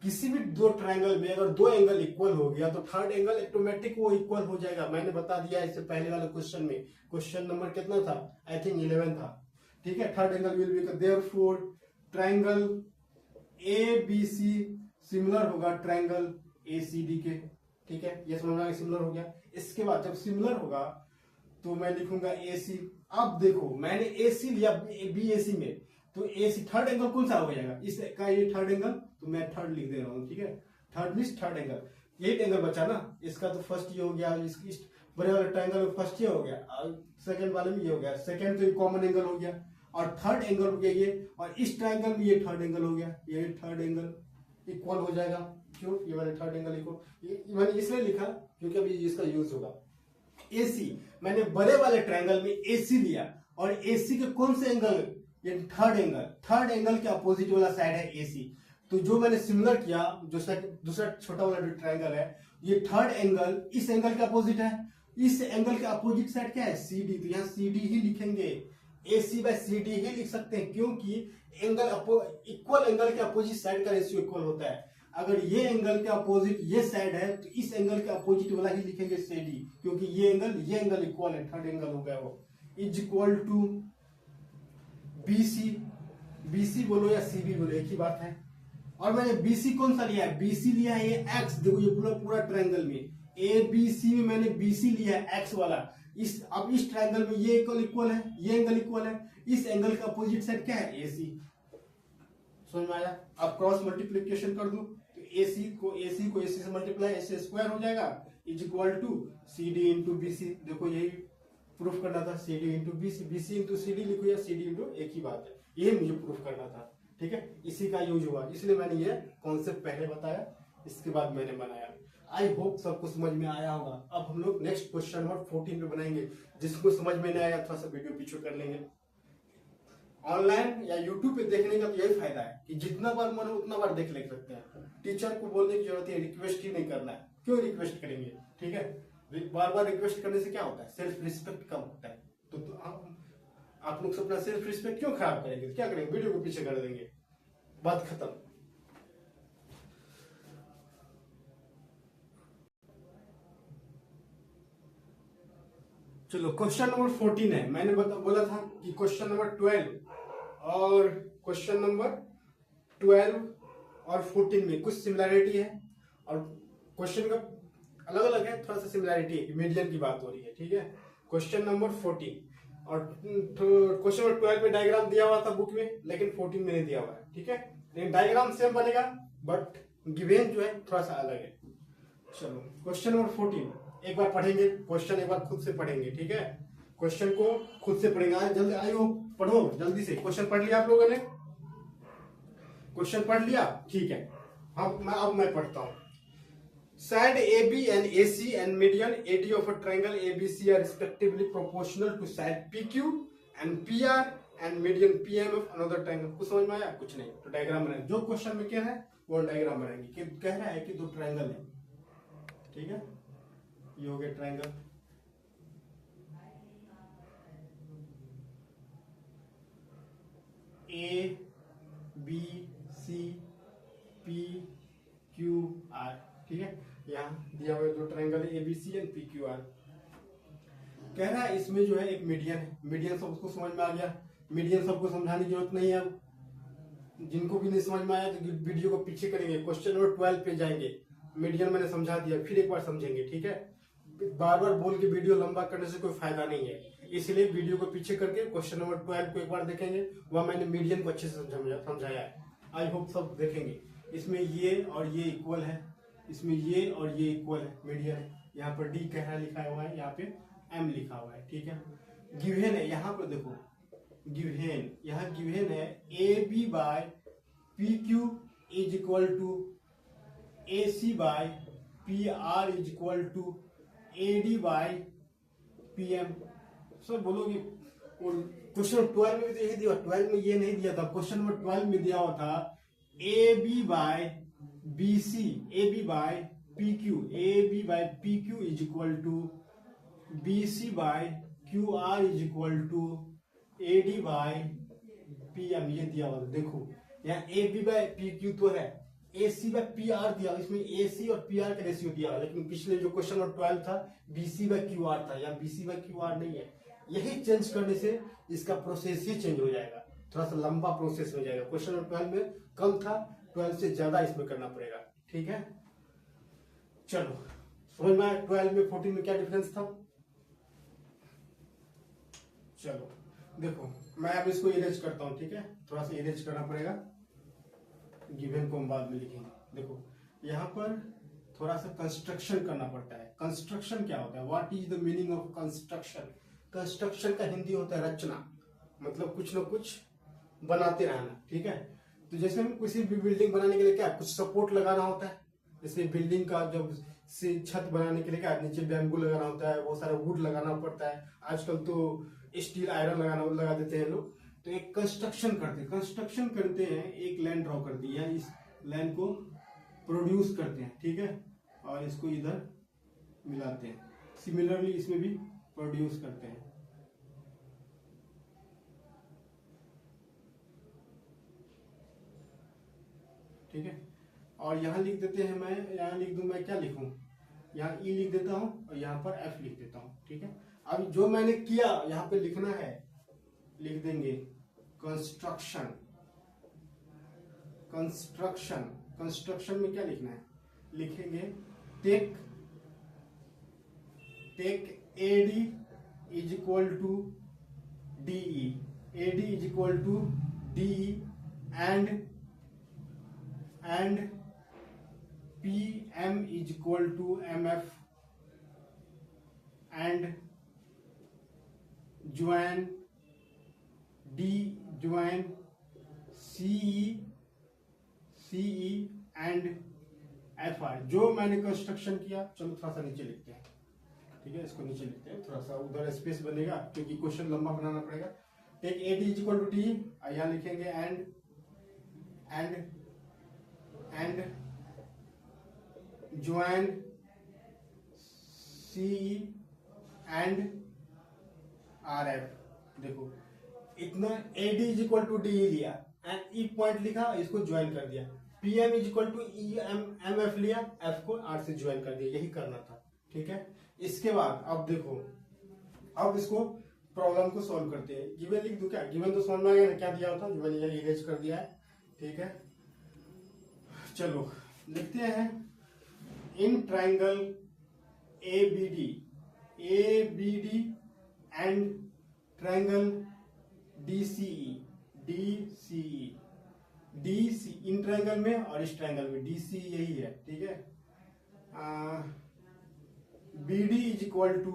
किसी भी दो ट्रायंगल में अगर दो एंगल इक्वल हो गया तो थर्ड एंगल ऑटोमेटिक वो इक्वल हो जाएगा। मैंने बता दिया इससे पहले वाले क्वेश्चन में, क्वेश्चन नंबर कितना था, आई थिंक 11 था, ठीक है। Third angle will be, therefore triangle A B C similar होगा ट्रायंगल ए सी डी के, ठीक है, ये समझना सिमिलर हो गया। इसके बाद जब सिमिलर होगा तो मैं लिखूंगा ए सी। अब देखो मैंने ए सी लिया बी ए सी में, तो ए सी थर्ड एंगल कौन सा हो जाएगा, इसका ये थर्ड एंगल, तो मैं थर्ड लिख दे रहा हूँ, ठीक है, थर्ड मींस थर्ड एंगल, यही एंगल बचा ना, इसका तो फर्स्ट ये हो गया, बड़े वाले ट्रायंगल में फर्स्ट ये हो गया और सेकंड वाले में ये हो गया, सेकंड तो ये कॉमन एंगल हो गया और थर्ड एंगल हो गया ये, और इस ट्रायंगल में ये थर्ड एंगल हो गया, ये थर्ड एंगल इक्वल हो जाएगा। क्यों? ये वाले थर्ड एंगल इक्वल, ये मैंने इसलिए लिखा क्योंकि अभी इसका यूज होगा। AC मैंने बड़े वाले ट्रायंगल में AC लिया और AC के कौन से एंगल, ये थर्ड एंगल, थर्ड एंगल के अपोजिट वाला साइड है AC। तो जो मैंने सिमिलर किया, जो दूसरा छोटा वाला जो ट्रायंगल है, ये थर्ड एंगल इस एंगल के अपोजिट है, इस एंगल के अपोजिट साइड क्या है? CD। तो यहाँ CD ही लिखेंगे, AC बाय CD ही लिख सकते हैं क्योंकि एंगल इक्वल एंगल के अपोजिट साइड का रेशियो इक्वल होता है। अगर ये एंगल के अपोजिट ये साइड है तो इस एंगल के अपोजिट वाला ही लिखेंगे CD, क्योंकि ये एंगल इक्वल है, थर्ड एंगल हो गया वो, इज इक्वल टू BC बोलो या CB बोलो एक ही बात है। और मैंने BC कौन सा लिया है? BC लिया है ये X, देखो ये पूरा ट्रायंगल में ABC में मैंने BC लिया है X वाला। अब इस ट्रायंगल में ये इक्वल है, ये एंगल इक्वल है, इस एंगल का अपोजिट साइड क्या है? AC। समझ में आया? अब क्रॉस मल्टीप्लिकेशन कर दो तो AC को AC से मल्टीप्लाई, ऐसे स्क्वायर हो जाएगा, is equal to CD into BC। देखो यही प्रूफ करना था, CD into BC into CD लिखो या CD इंटू, एक ही बात है, ये मुझे प्रूफ करना था। ठीक है, इसी का यूज हुआ, इसलिए मैंने ये कॉन्सेप्ट पहले बताया, इसके बाद मैंने बनाया। आई होप सबको समझ में आया होगा। अब हम लोग नेक्स्ट क्वेश्चन नंबर 14 पे बनाएंगे। जिसको समझ में नहीं आया थोड़ा सा वीडियो पीछे कर लेंगे। ऑनलाइन या यूट्यूब पे देखने का तो यही फायदा है कि जितना बार मन हो उतना बार देख ले सकते हैं। टीचर को बोलने की जरूरत है, रिक्वेस्ट ही नहीं करना है। क्यों रिक्वेस्ट करेंगे? ठीक है, बार बार रिक्वेस्ट करने से क्या होता है? सेल्फ रिस्पेक्ट कम होता है। तो आप लोग अपना सेल्फ रिस्पेक्ट क्यों खराब करेंगे? क्या करेंगे? वीडियो को पीछे कर देंगे, बात खत्म। चलो क्वेश्चन नंबर 14 है। मैंने बोला था कि क्वेश्चन नंबर 12 और क्वेश्चन नंबर 12 और 14 में कुछ सिमिलैरिटी है और क्वेश्चन का अलग अलग है, थोड़ा सा सिमिलैरिटी है, मीडियन की बात हो रही है। ठीक है, क्वेश्चन नंबर 14 और क्वेश्चन नंबर 12 में डायग्राम दिया हुआ था बुक में, लेकिन 14 में नहीं दिया हुआ है। ठीक है, लेकिन डायग्राम सेम बनेगा बट गिवन जो है थोड़ा सा अलग है। चलो क्वेश्चन नंबर 14 एक बार पढ़ेंगे, क्वेश्चन एक बार खुद से पढ़ेंगे। ठीक है, क्वेश्चन को खुद से पढ़ेंगे। आज जल्दी आइयो, पढ़ो जल्दी से। क्वेश्चन पढ़ लिया आप लोगों ने? क्वेश्चन पढ़ लिया? ठीक है, अब मैं पढ़ता हूं। Side AB and AC and median AD of a triangle ABC are respectively proportional to side PQ and PR and median PM of another triangle। कुछ समझ में आया? कुछ नहीं, तो डायग्राम बनाएंगे। जो क्वेश्चन में क्या है वो डायग्राम बनाएंगे। कि कह रहा है कि दो ट्रायंगल है। ठीक है, ये हो गया ट्रायंगल, ABCPQR। ठीक है, यहाँ दिया हुआ दो ट्रायंगल है ABC एंड PQR। कह रहा है इसमें जो है एक मीडियन है। मीडियन सबको समझ में आ गया, मीडियन सबको समझाने की जरूरत नहीं है। अब जिनको भी नहीं समझ में आया तो वीडियो को पीछे करेंगे, क्वेश्चन नंबर 12 पे जाएंगे। मीडियन मैंने समझा दिया, फिर एक बार समझेंगे। ठीक है, बार बार बोल के वीडियो लंबा करने से कोई फायदा नहीं है, इसलिए वीडियो को पीछे करके क्वेश्चन नंबर 12 को एक बार देखेंगे। वहां मैंने मीडियन को अच्छे से समझाया है। आई होप सब देखेंगे। इसमें ये और ये इक्वल है, इसमें ये और ये इक्वल है, मीडियन है। यहाँ पर D कह रहा लिखा हुआ है, यहाँ पे M लिखा हुआ है। ठीक है, गिवन है, यहाँ पर देखो गिवन, यहाँ गिवन है AB by PQ is equal to AC by PR is equal to AD by PM। Sir बोलोगे क्वेश्चन 12 में भी तो यही दिया, 12 में ये नहीं दिया था। क्वेश्चन नंबर 12 में दिया हुआ था AB by BC, AB by PQ is equal to BC by QR is equal to AD by PM, ये दिया हुआ। देखो यहाँ AB बाय PQ तो है, AC बाय PR दिया, इसमें AC और PR का रेशियो दिया, लेकिन पिछले जो क्वेश्चन नंबर 12 था BC बाय QR था, यहाँ BC बाय QR नहीं है। यही चेंज करने से इसका प्रोसेस ही चेंज हो जाएगा, थोड़ा सा लंबा प्रोसेस हो जाएगा। क्वेश्चन नंबर 12 में कम था, 12 से ज्यादा इसमें करना पड़ेगा। ठीक है, चलो समझ में आया 12 में 14 में क्या डिफरेंस था। चलो देखो, मैं अब इसको इरेज करता हूं। ठीक है, थोड़ा सा इरेज करना पड़ेगा, गिवन को हम बाद में लिखेंगे। देखो यहाँ पर थोड़ा सा कंस्ट्रक्शन करना पड़ता है। कंस्ट्रक्शन क्या होता है? What is the meaning of construction? Construction का हिंदी होता है रचना, मतलब कुछ ना कुछ बनाते रहना, ठीक है। तो जैसे हम किसी भी बिल्डिंग बनाने के लिए क्या कुछ सपोर्ट लगाना होता है, जैसे बिल्डिंग का जब से छत बनाने के लिए क्या नीचे बैम्बू लगाना होता है, बहुत सारा वुड लगाना पड़ता है, आजकल तो स्टील आयरन लगा देते हैं लोग। तो एक कंस्ट्रक्शन करते हैं, एक लाइन ड्रॉ करती है, इस लाइन को प्रोड्यूस करते हैं, ठीक है, और इसको इधर मिलाते हैं। सिमिलरली इसमें भी प्रोड्यूस करते हैं। ठीक है, और यहां लिख देते हैं, मैं यहां लिख दूं, मैं क्या लिखूं, यहाँ ई लिख देता हूं और यहाँ पर एफ लिख देता हूं, ठीक है। अब जो मैंने किया यहाँ पे लिखना है, लिख देंगे कंस्ट्रक्शन। कंस्ट्रक्शन में क्या लिखना है, लिखेंगे take AD is equal to DE, AD is equal to DE and PM is equal to MF and join CE and FR। जो मैंने कंस्ट्रक्शन किया, चलो थोड़ा सा नीचे लिखते हैं, ठीक है, इसको नीचे लिखते हैं, थोड़ा सा उधर स्पेस बनेगा क्योंकि क्वेश्चन लंबा बनाना पड़ेगा। Take AD is equal to T, यहाँ लिखेंगे and join CE and RF। देखो इतना AD is equal to D लिया एंड ई पॉइंट लिखा, इसको ज्वाइन कर दिया। PM is equal to MF लिया, F को R से ज्वाइन कर दिया, यही करना था, ठीक है। इसके बाद अब देखो, अब इसको प्रॉब्लम को सॉल्व करते हैं। गिवन लिख दूं क्या? गिवन तो समझ में आ गया ना क्या दिया होता, गिवन ये इरेज कर दिया है, ठीक है। चलो लिखते हैं, in triangle ABD and triangle DCE in triangle में और इस ट्राइंगल में DC यही है, ठीक है। BD is equal to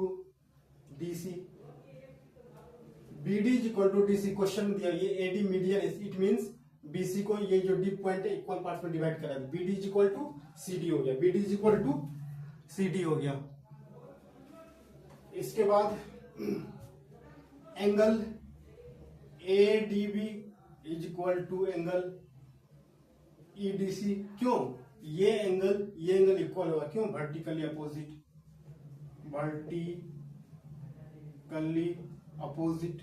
DC, question दिया, ये AD median, it means BC को ये जो डीप पॉइंट है इक्वल पार्ट्स में डिवाइड करा, BD is equal to CD हो गया, BD is equal to CD हो गया। इसके बाद angle ADB is equal to angle EDC। क्यों? ये एंगल इक्वल होगा, क्यों? वर्टिकली अपोजिट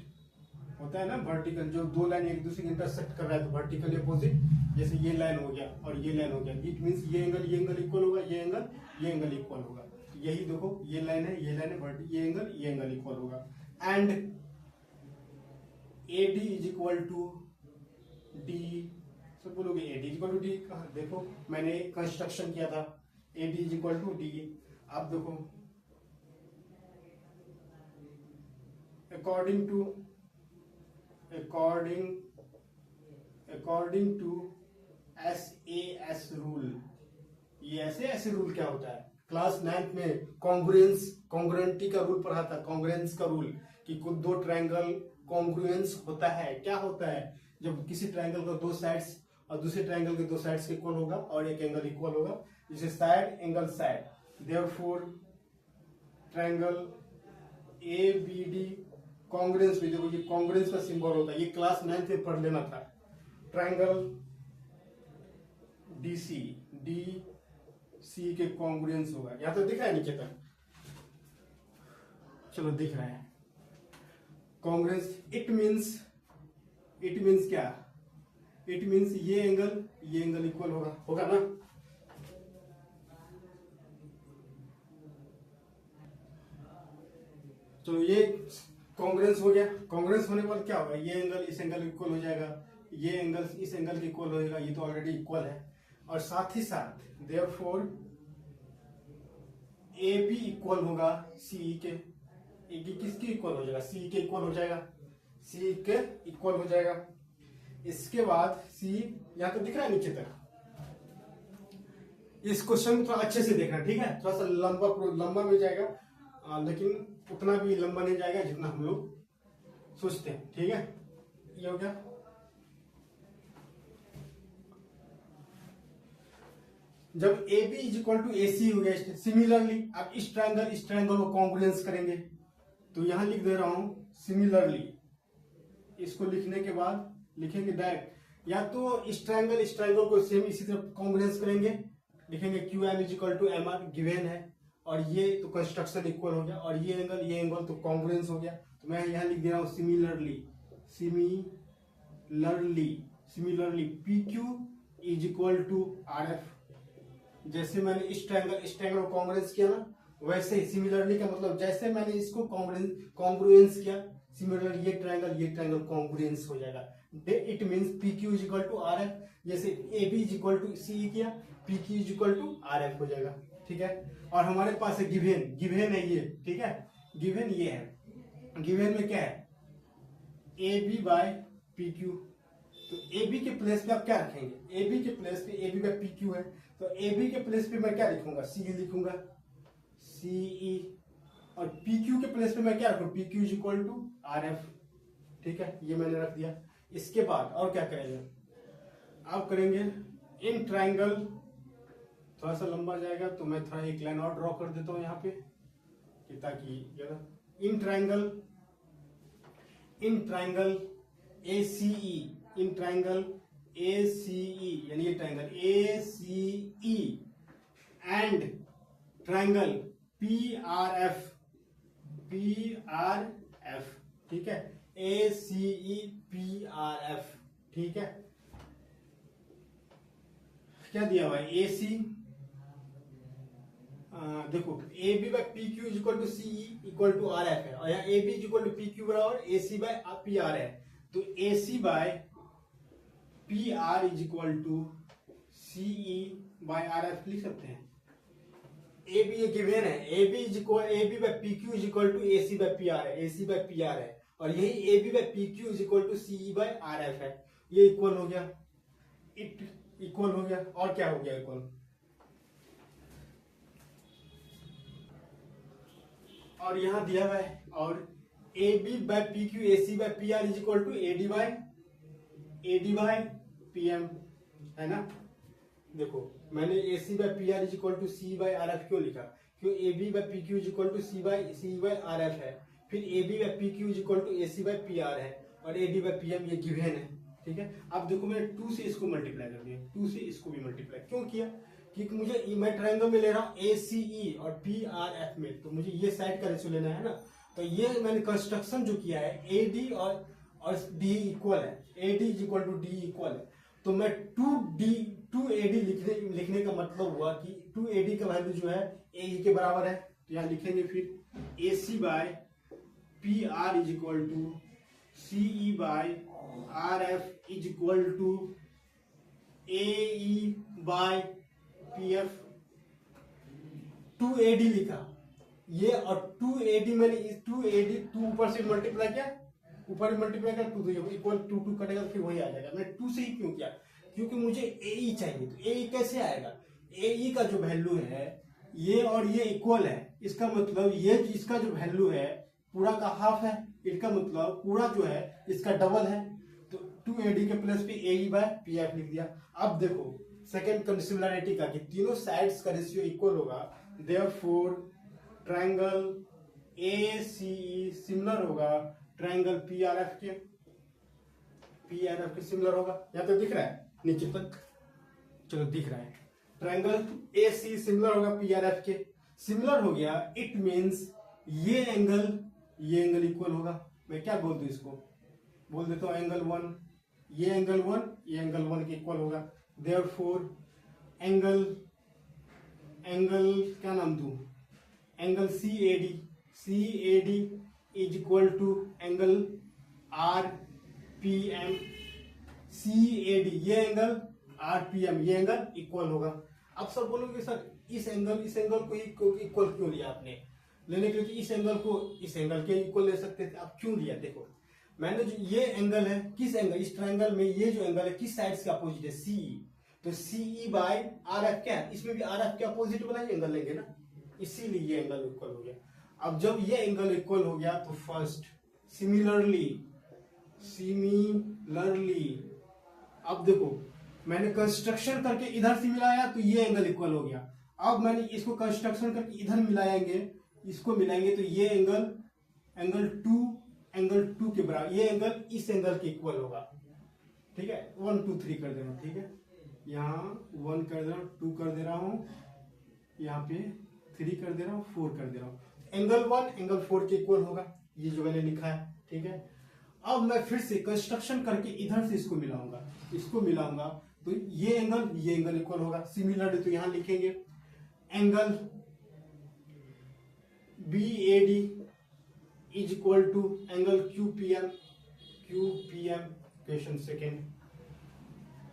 होता है ना, वर्टिकल जो दो लाइन एक दूसरे के इंटरसेक्ट कर रहा है तो वर्टिकली अपोजिट, जैसे ये लाइन हो गया और ये लाइन हो गया, इट मींस ये एंगल इक्वल होगा, ये एंगल इक्वल होगा। यही देखो, ये लाइन है ये एंगल इक्वल होगा। And AD is equal to D, सब बोलोगे AD is equal to D, देखो मैंने कंस्ट्रक्शन किया था, AD is equal to D. अब देखो अकॉर्डिंग टू SAS रूल। ये ऐसे रूल क्या होता है? क्लास 9th में कॉन्ग्रुएंटी का रूल पढ़ा था, कॉन्ग्रुएंस का रूल, कि कुछ दो ट्रायंगल कॉन्ग्रुएंस होता है। क्या होता है? जब किसी ट्रायंगल का दो साइड्स और दूसरे ट्रायंगल के दो साइड्स इक्वल होगा और एक एंगल इक्वल होगा, जैसे side angle side, therefore triangle ABD congruence में, देखो ये कॉन्ग्रुएंस का सिंबल होता है, ये क्लास 9th में पढ़ लेना था। ट्रायंगल DC के कॉन्ग्रुएंस होगा, यहाँ तो दिख रहा है नीचे तक, चलो दिख रहा है कॉन्ग्रुएंस। इट मींस क्या? इट मींस ये एंगल इक्वल होगा ना। चलो ये कॉन्ग्रुएंस हो गया। कॉन्ग्रुएंस होने के बाद क्या होगा? ये एंगल इस एंगल इक्वल हो जाएगा, ये एंगल इस एंगल के इक्वल हो जाएगा, ये तो ऑलरेडी इक्वल है। और साथ ही साथ देयरफॉर AB इक्वल होगा CE के। AB किसके इक्वल हो जाएगा? CE के इक्वल हो जाएगा। इसके बाद CE यहाँ तो दिख रहा है नीचे तक, इस क्वेश्चन को थोड़ा अच्छे से देखना, ठीक है। थोड़ा सा लंबा लंबा में जाएगा, लेकिन उतना भी लंबा नहीं जाएगा जितना हम लोग सोचते हैं, ठीक है। ये हो गया। जब A B is equal to A C हो गया, सिमिलरली अब इस ट्रायंगल को कॉन्ग्रुएंस करेंगे, तो यहां लिख दे रहा हूं सिमिलरली। इसको लिखने के बाद लिखेंगे डायरेक्ट, या तो इस ट्रायंगल को सेम इसी तरह कॉन्ग्रुएंस करेंगे, लिखेंगे Q M is equal to M R given है, और ये तो कंस्ट्रक्शन इक्वल हो गया, और ये एंगल तो कॉन्ग्रुएंस हो गया। तो मैं यहाँ लिख दे रहा हूँ similarly P Q is equal to R F. जैसे मैंने इस ट्रायंगल को कॉन्ग्रुएंस किया ना, वैसे ही सिमिलरली का मतलब जैसे मैंने इसको कॉन्ग्रुएंस किया, सिमिलरली ये ट्रायंगल कॉन्ग्रुएंस हो जाएगा। It means P Q is equal to R F. जैसे A B is equal to C किया, P Q is equal to R F हो जाएगा, ठीक है। और हमारे पास है गिवेन है ये, ठीक है। गिवेन ये है, गिवेन में क्या है, A B by P Q. तो ए बी के प्लेस पे आप क्या रखेंगे, ए बी के प्लेस पे A B by P Q है, तो ए बी के प्लेस पे मैं क्या लिखूंगा, सी लिखूंगा, सी ई। और पी क्यू के प्लेस पे मैं क्या रखूँ, P Q is equal to R F, ठीक है। ये मैंने रख दिया। इसके बाद और क्या करेंगे, आप करेंगे इन ट्रायंगल, थोड़ा सा लंबा जाएगा तो मैं थोड़ा एक लाइन और ड्रॉ कर देता हूं यहाँ पे, ताकि इन triangle A C E, in triangle A C E, यानी ये triangle A C E and triangle P R F, ठीक है, A C E P R F, ठीक है। क्या दिया हुआ है, ए सी, देखो A B by P Q is equal to C equal to R F है, और यहाँ A B is equal to P Q बराबर A C by P R है। तो A C by P R is equal to C E by R F लिख सकते हैं। A B ये गिवन है, A B by P Q is equal to A C by P R है, A C by P R है, और यही A B by P Q is equal to C E by R F है। ये equal हो गया, it equal हो गया, और क्या हो गया इक्वल, और यहां दिया हुआ है, और A B by P Q A C by P R is equal to A D by P M, है ना। देखो मैंने A C by P R is equal to C by R F क्यों लिखा, क्यों A B by P Q is equal to C by R F है, फिर A B by P Q is equal to A C by P R है, और ए D by P M ये given है, ठीक है। अब देखो मैंने 2 से इसको मल्टीप्लाई कर दिया, 2 से इसको भी मल्टीप्लाई क्यों किया, क्योंकि मुझे मैं ट्रायंगल में ले रहा हूँ ए सी ई और पी आर एफ में, तो मुझे ये साइड का रेशियो लेना है ना। तो ये मैंने कंस्ट्रक्शन जो किया है ए डी और डी इक्वल है, A D is equal to D equal है, तो मैं 2 ए डी लिखने का मतलब हुआ कि 2 ए डी का वैल्यू जो है ए ई के बराबर है। तो यहाँ लिखेंगे फिर A C by P R is equal to C E by R F is equal to A E by P F. 2AD लिखा ये, और 2AD मैंने इस 2AD 2 ऊपर से मल्टीप्लाई किया, ऊपर मल्टीप्लाई कर 2 इक्वल 2 कटेगा फिर वही आ जाएगा। मैंने 2 से ही क्यों किया, क्योंकि मुझे AE चाहिए। तो AE कैसे आएगा, AE का जो वैल्यू है ये और ये इक्वल है, इसका मतलब ये इसका जो वैल्यू है पूरा का हाफ है, इसका मतलब पूरा जो है इसका डबल है। तो 2AD के प्लस पे AE बाय PF लिख दिया। अब देखो सेकेंड कंडीशनलिटी का कि तीनों साइड्स का रेशियो इक्वल होगा, देयरफॉर ट्रायंगल ACE सिमिलर होगा ट्रायंगल PRF के सिमिलर होगा। यहाँ तक दिख रहा है, नीचे तक चलो दिख रहा है। ट्रायंगल AC सिमिलर होगा PRF के, सिमिलर हो गया, इट मींस ये एंगल इक्वल होगा। मैं क्या बोल दूं इसको, बोल देता हूं एंगल 1, ये एंगल 1 के इक्वल होगा। देयरफॉर एंगल क्या नाम दूं, angle CAD is equal to angle RPM। CAD ये एंगल, RPM ये एंगल इक्वल होगा। अब सब बोलोगे सर इस एंगल को इक्वल क्यों लिया आपने, लेने के लिए इस एंगल को इस एंगल के इक्वल ले सकते थे, अब क्यों लिया। देखो मैंने जो ये एंगल है, किस एंगल, इस ट्रायंगल में ये जो एंगल है किस साइड से अपोजिट है, CE। तो CE बाय RF क्या है, इसमें भी RF के अपोजिट वाला एंगल लेंगे ना, इसीलिए ये एंगल इक्वल हो गया। अब जब ये एंगल इक्वल हो गया तो फर्स्ट सिमिलरली अब देखो मैंने कंस्ट्रक्शन करके इधर से मिलाया तो ये एंगल इक्वल हो गया। अब मैंने इसको कंस्ट्रक्शन करके इधर मिलाएंगे, इसको मिलाएंगे तो ये एंगल टू के बराबर, ये एंगल इस एंगल के इक्वल होगा। ठीक है, 1 2 3 कर दे रहा हूं। ठीक है, यहाँ 1 कर दे रहा हूँ, 2 कर दे रहा हूँ, यहाँ पे 3 कर दे रहा हूँ, 4 कर दे रहा हूँ। एंगल 1 एंगल 4 के इक्वल होगा, ये जो मैंने लिखा है। ठीक है, अब मैं फिर से कंस्ट्रक्शन करके इधर से इसको मिलाऊंगा तो ये एंगल इक्वल होगा। सिमिलरली तो यहां लिखेंगे angle BAD is equal to angle QPM question second.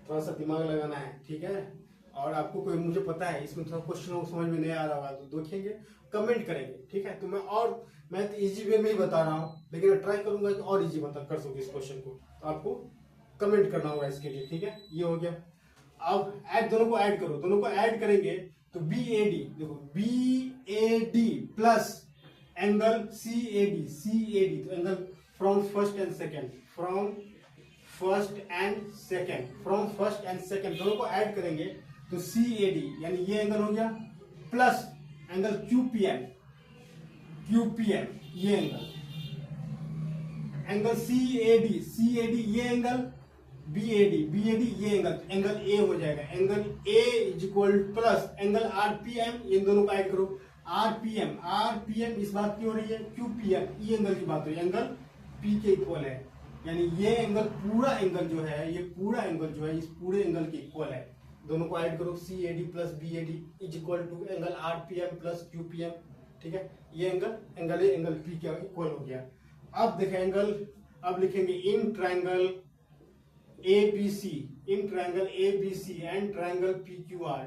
थोड़ा सा दिमाग लगाना है, ठीक है। और आपको कोई, मुझे पता है इसमें थोड़ा क्वेश्चन समझ में नहीं आ रहा होगा तो देखेंगे, कमेंट करेंगे। ठीक है, तो मैं तो इजी वे में ही बता रहा हूँ, लेकिन मैं ट्राई करूंगा कि और इजी कर सको इस क्वेश्चन को। तो आपको कमेंट करना होगा इसके लिए। ठीक है, ये हो गया। अब दोनों को ऐड करो, दोनों को ऐड करेंगे तो BAD, देखो BAD प्लस एंगल CAD तो angle from first and second दोनों को ऐड करेंगे तो CAD यानी ये एंगल हो गया, प्लस एंगल QPM ये एंगल CAD ये एंगल BAD ये एंगल A हो जाएगा। Angle A is equal plus angle RPM, इन दोनों को ऐड करो। RPM इस बात की हो रही है, QPM ये एंगल की बात हो रही है, एंगल P के इक्वल है। यानी ये एंगल पूरा एंगल जो है इस पूरे एंगल के इक्वल है। दोनों को ऐड करो, CAD plus BAD is equal to angle RPM plus QPM। ठीक है, ये एंगल P के इक्वल हो गया। अब देखें अब लिखेंगे in triangle ABC and triangle PQR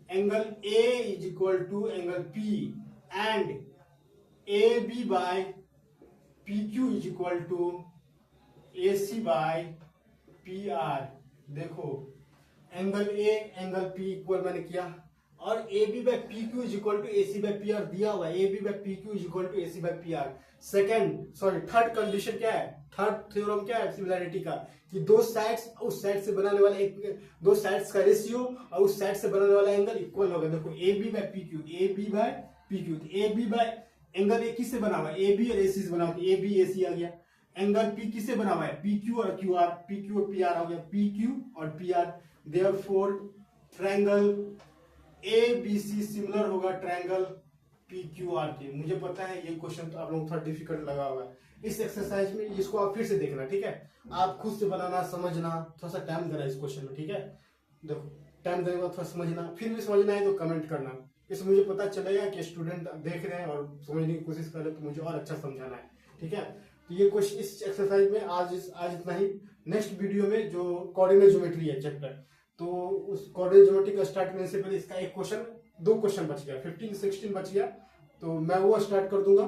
angle A is equal to angle P and AB by PQ is equal to AC by PR। देखो angle A angle P equal मैंने किया, और AB by PQ is equal to AC by PR दिया हुआ है। AB by PQ is equal to AC by PR। Third condition क्या है, third theorem क्या है सिमिलैरिटी का, कि दो साइड्स उस साइड से बनाने वाला दो साइड्स का रेशियो और उस साइड से बनाने वाला एंगल इक्वल होगा। देखो AB by PQ, AB by angle A किससे बना हुआ है, AB और AC से बना हुआ है, AB AC आ गया। एंगल P किससे बना हुआ है, PQ और PR हो गया, PQ और PR। Therefore triangle ABC similar होगा ट्रायंगल PQR के। मुझे पता है ये क्वेश्चन तो आप लोगों को थोड़ा डिफिकल्ट लगा होगा। इस एक्सरसाइज में इसको आप फिर से देखना, ठीक है। आप खुद से बनाना, समझना, थोड़ा सा टाइम देना इस क्वेश्चन में, ठीक है। देखो टाइम देने के बाद थोड़ा समझना, फिर भी समझना है तो कमेंट करना। इससे मुझे पता चलेगा कि स्टूडेंट देख रहे हैं और समझने की कोशिश कर रहे हैं, तो मुझे और अच्छा समझाना है, ठीक है। तो ये क्वेश्चन इस एक्सरसाइज में आज इतना ही। नेक्स्ट वीडियो में जो कोऑर्डिनेट ज्योमेट्री है चैप्टर, तो उस कोऑर्डिनेट ज्योमेट्री का स्टार्ट करने से पहले इसका एक क्वेश्चन, दो क्वेश्चन बच गया, 15 16 बच गया, तो मैं वो स्टार्ट कर दूंगा।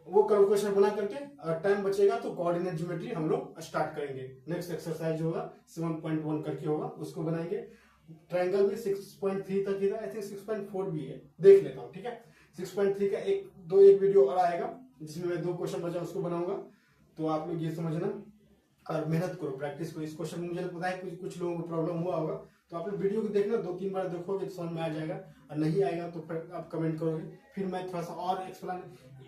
वो क्वेश्चन बना करके अगर टाइम बचेगा तो कोऑर्डिनेट ज्योमेट्री हम लोग स्टार्ट करेंगे। नेक्स्ट एक्सरसाइज होगा 7.1 करके होगा, उसको बनाएंगे। ट्रायंगल में 6.3 तक ही था, आई थिंक 6.4 भी है, देख लेता हूँ, ठीक है। 6.3 का एक वीडियो और आएगा जिसमें मैं दो क्वेश्चन बचा उसको बनाऊंगा। तो आप लोग ये समझना और मेहनत करो, प्रैक्टिस करो। इस क्वेश्चन में मुझे पता है कुछ लोगों को प्रॉब्लम हुआ होगा, तो आप लोग वीडियो को देखना, 2-3 बार देखोगे तो समझ में आ जाएगा, और नहीं आएगा तो फिर आप कमेंट करोगे, फिर मैं थोड़ा सा और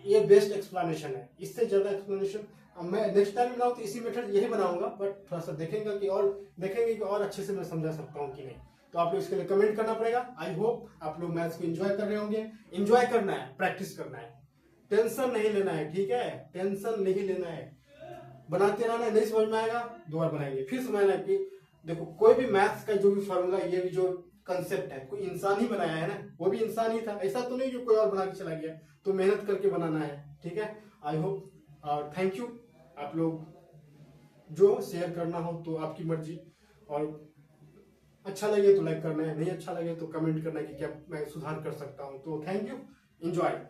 ये बेस्ट एक्सप्लेनेशन है। इससे ज्यादा एक्सप्लेनेशन मैं नेक्स्ट टाइम बनाऊँ तो इसी मेथड यही बनाऊंगा, बट थोड़ा सा देखेंगे कि और अच्छे से मैं समझा सकता हूँ कि नहीं। तो आप लोग इसके लिए कमेंट करना पड़ेगा। आई होप आप लोग मैथ्स को एंजॉय कर रहे होंगे। एंजॉय करना है, प्रैक्टिस करना है, टेंशन नहीं लेना है, ठीक है। टेंशन नहीं लेना है, बनाते रहना है। नहीं समझ में आएगा दोबारा बनाएंगे, फिर समझना कि देखो कोई भी मैथ्स का जो भी फॉर्मूला, ये भी जो कंसेप्ट है, कोई इंसान ही बनाया है ना, वो भी इंसान ही था, ऐसा तो नहीं जो कोई और बना के चला गया। तो मेहनत करके बनाना है, ठीक है। आई होप और थैंक यू। आप लोग जो शेयर करना हो तो आपकी मर्जी, और अच्छा लगे तो लाइक करना है, नहीं अच्छा लगे तो कमेंट करना है कि क्या मैं सुधार कर सकता हूँ। तो थैंक यू, एंजॉय।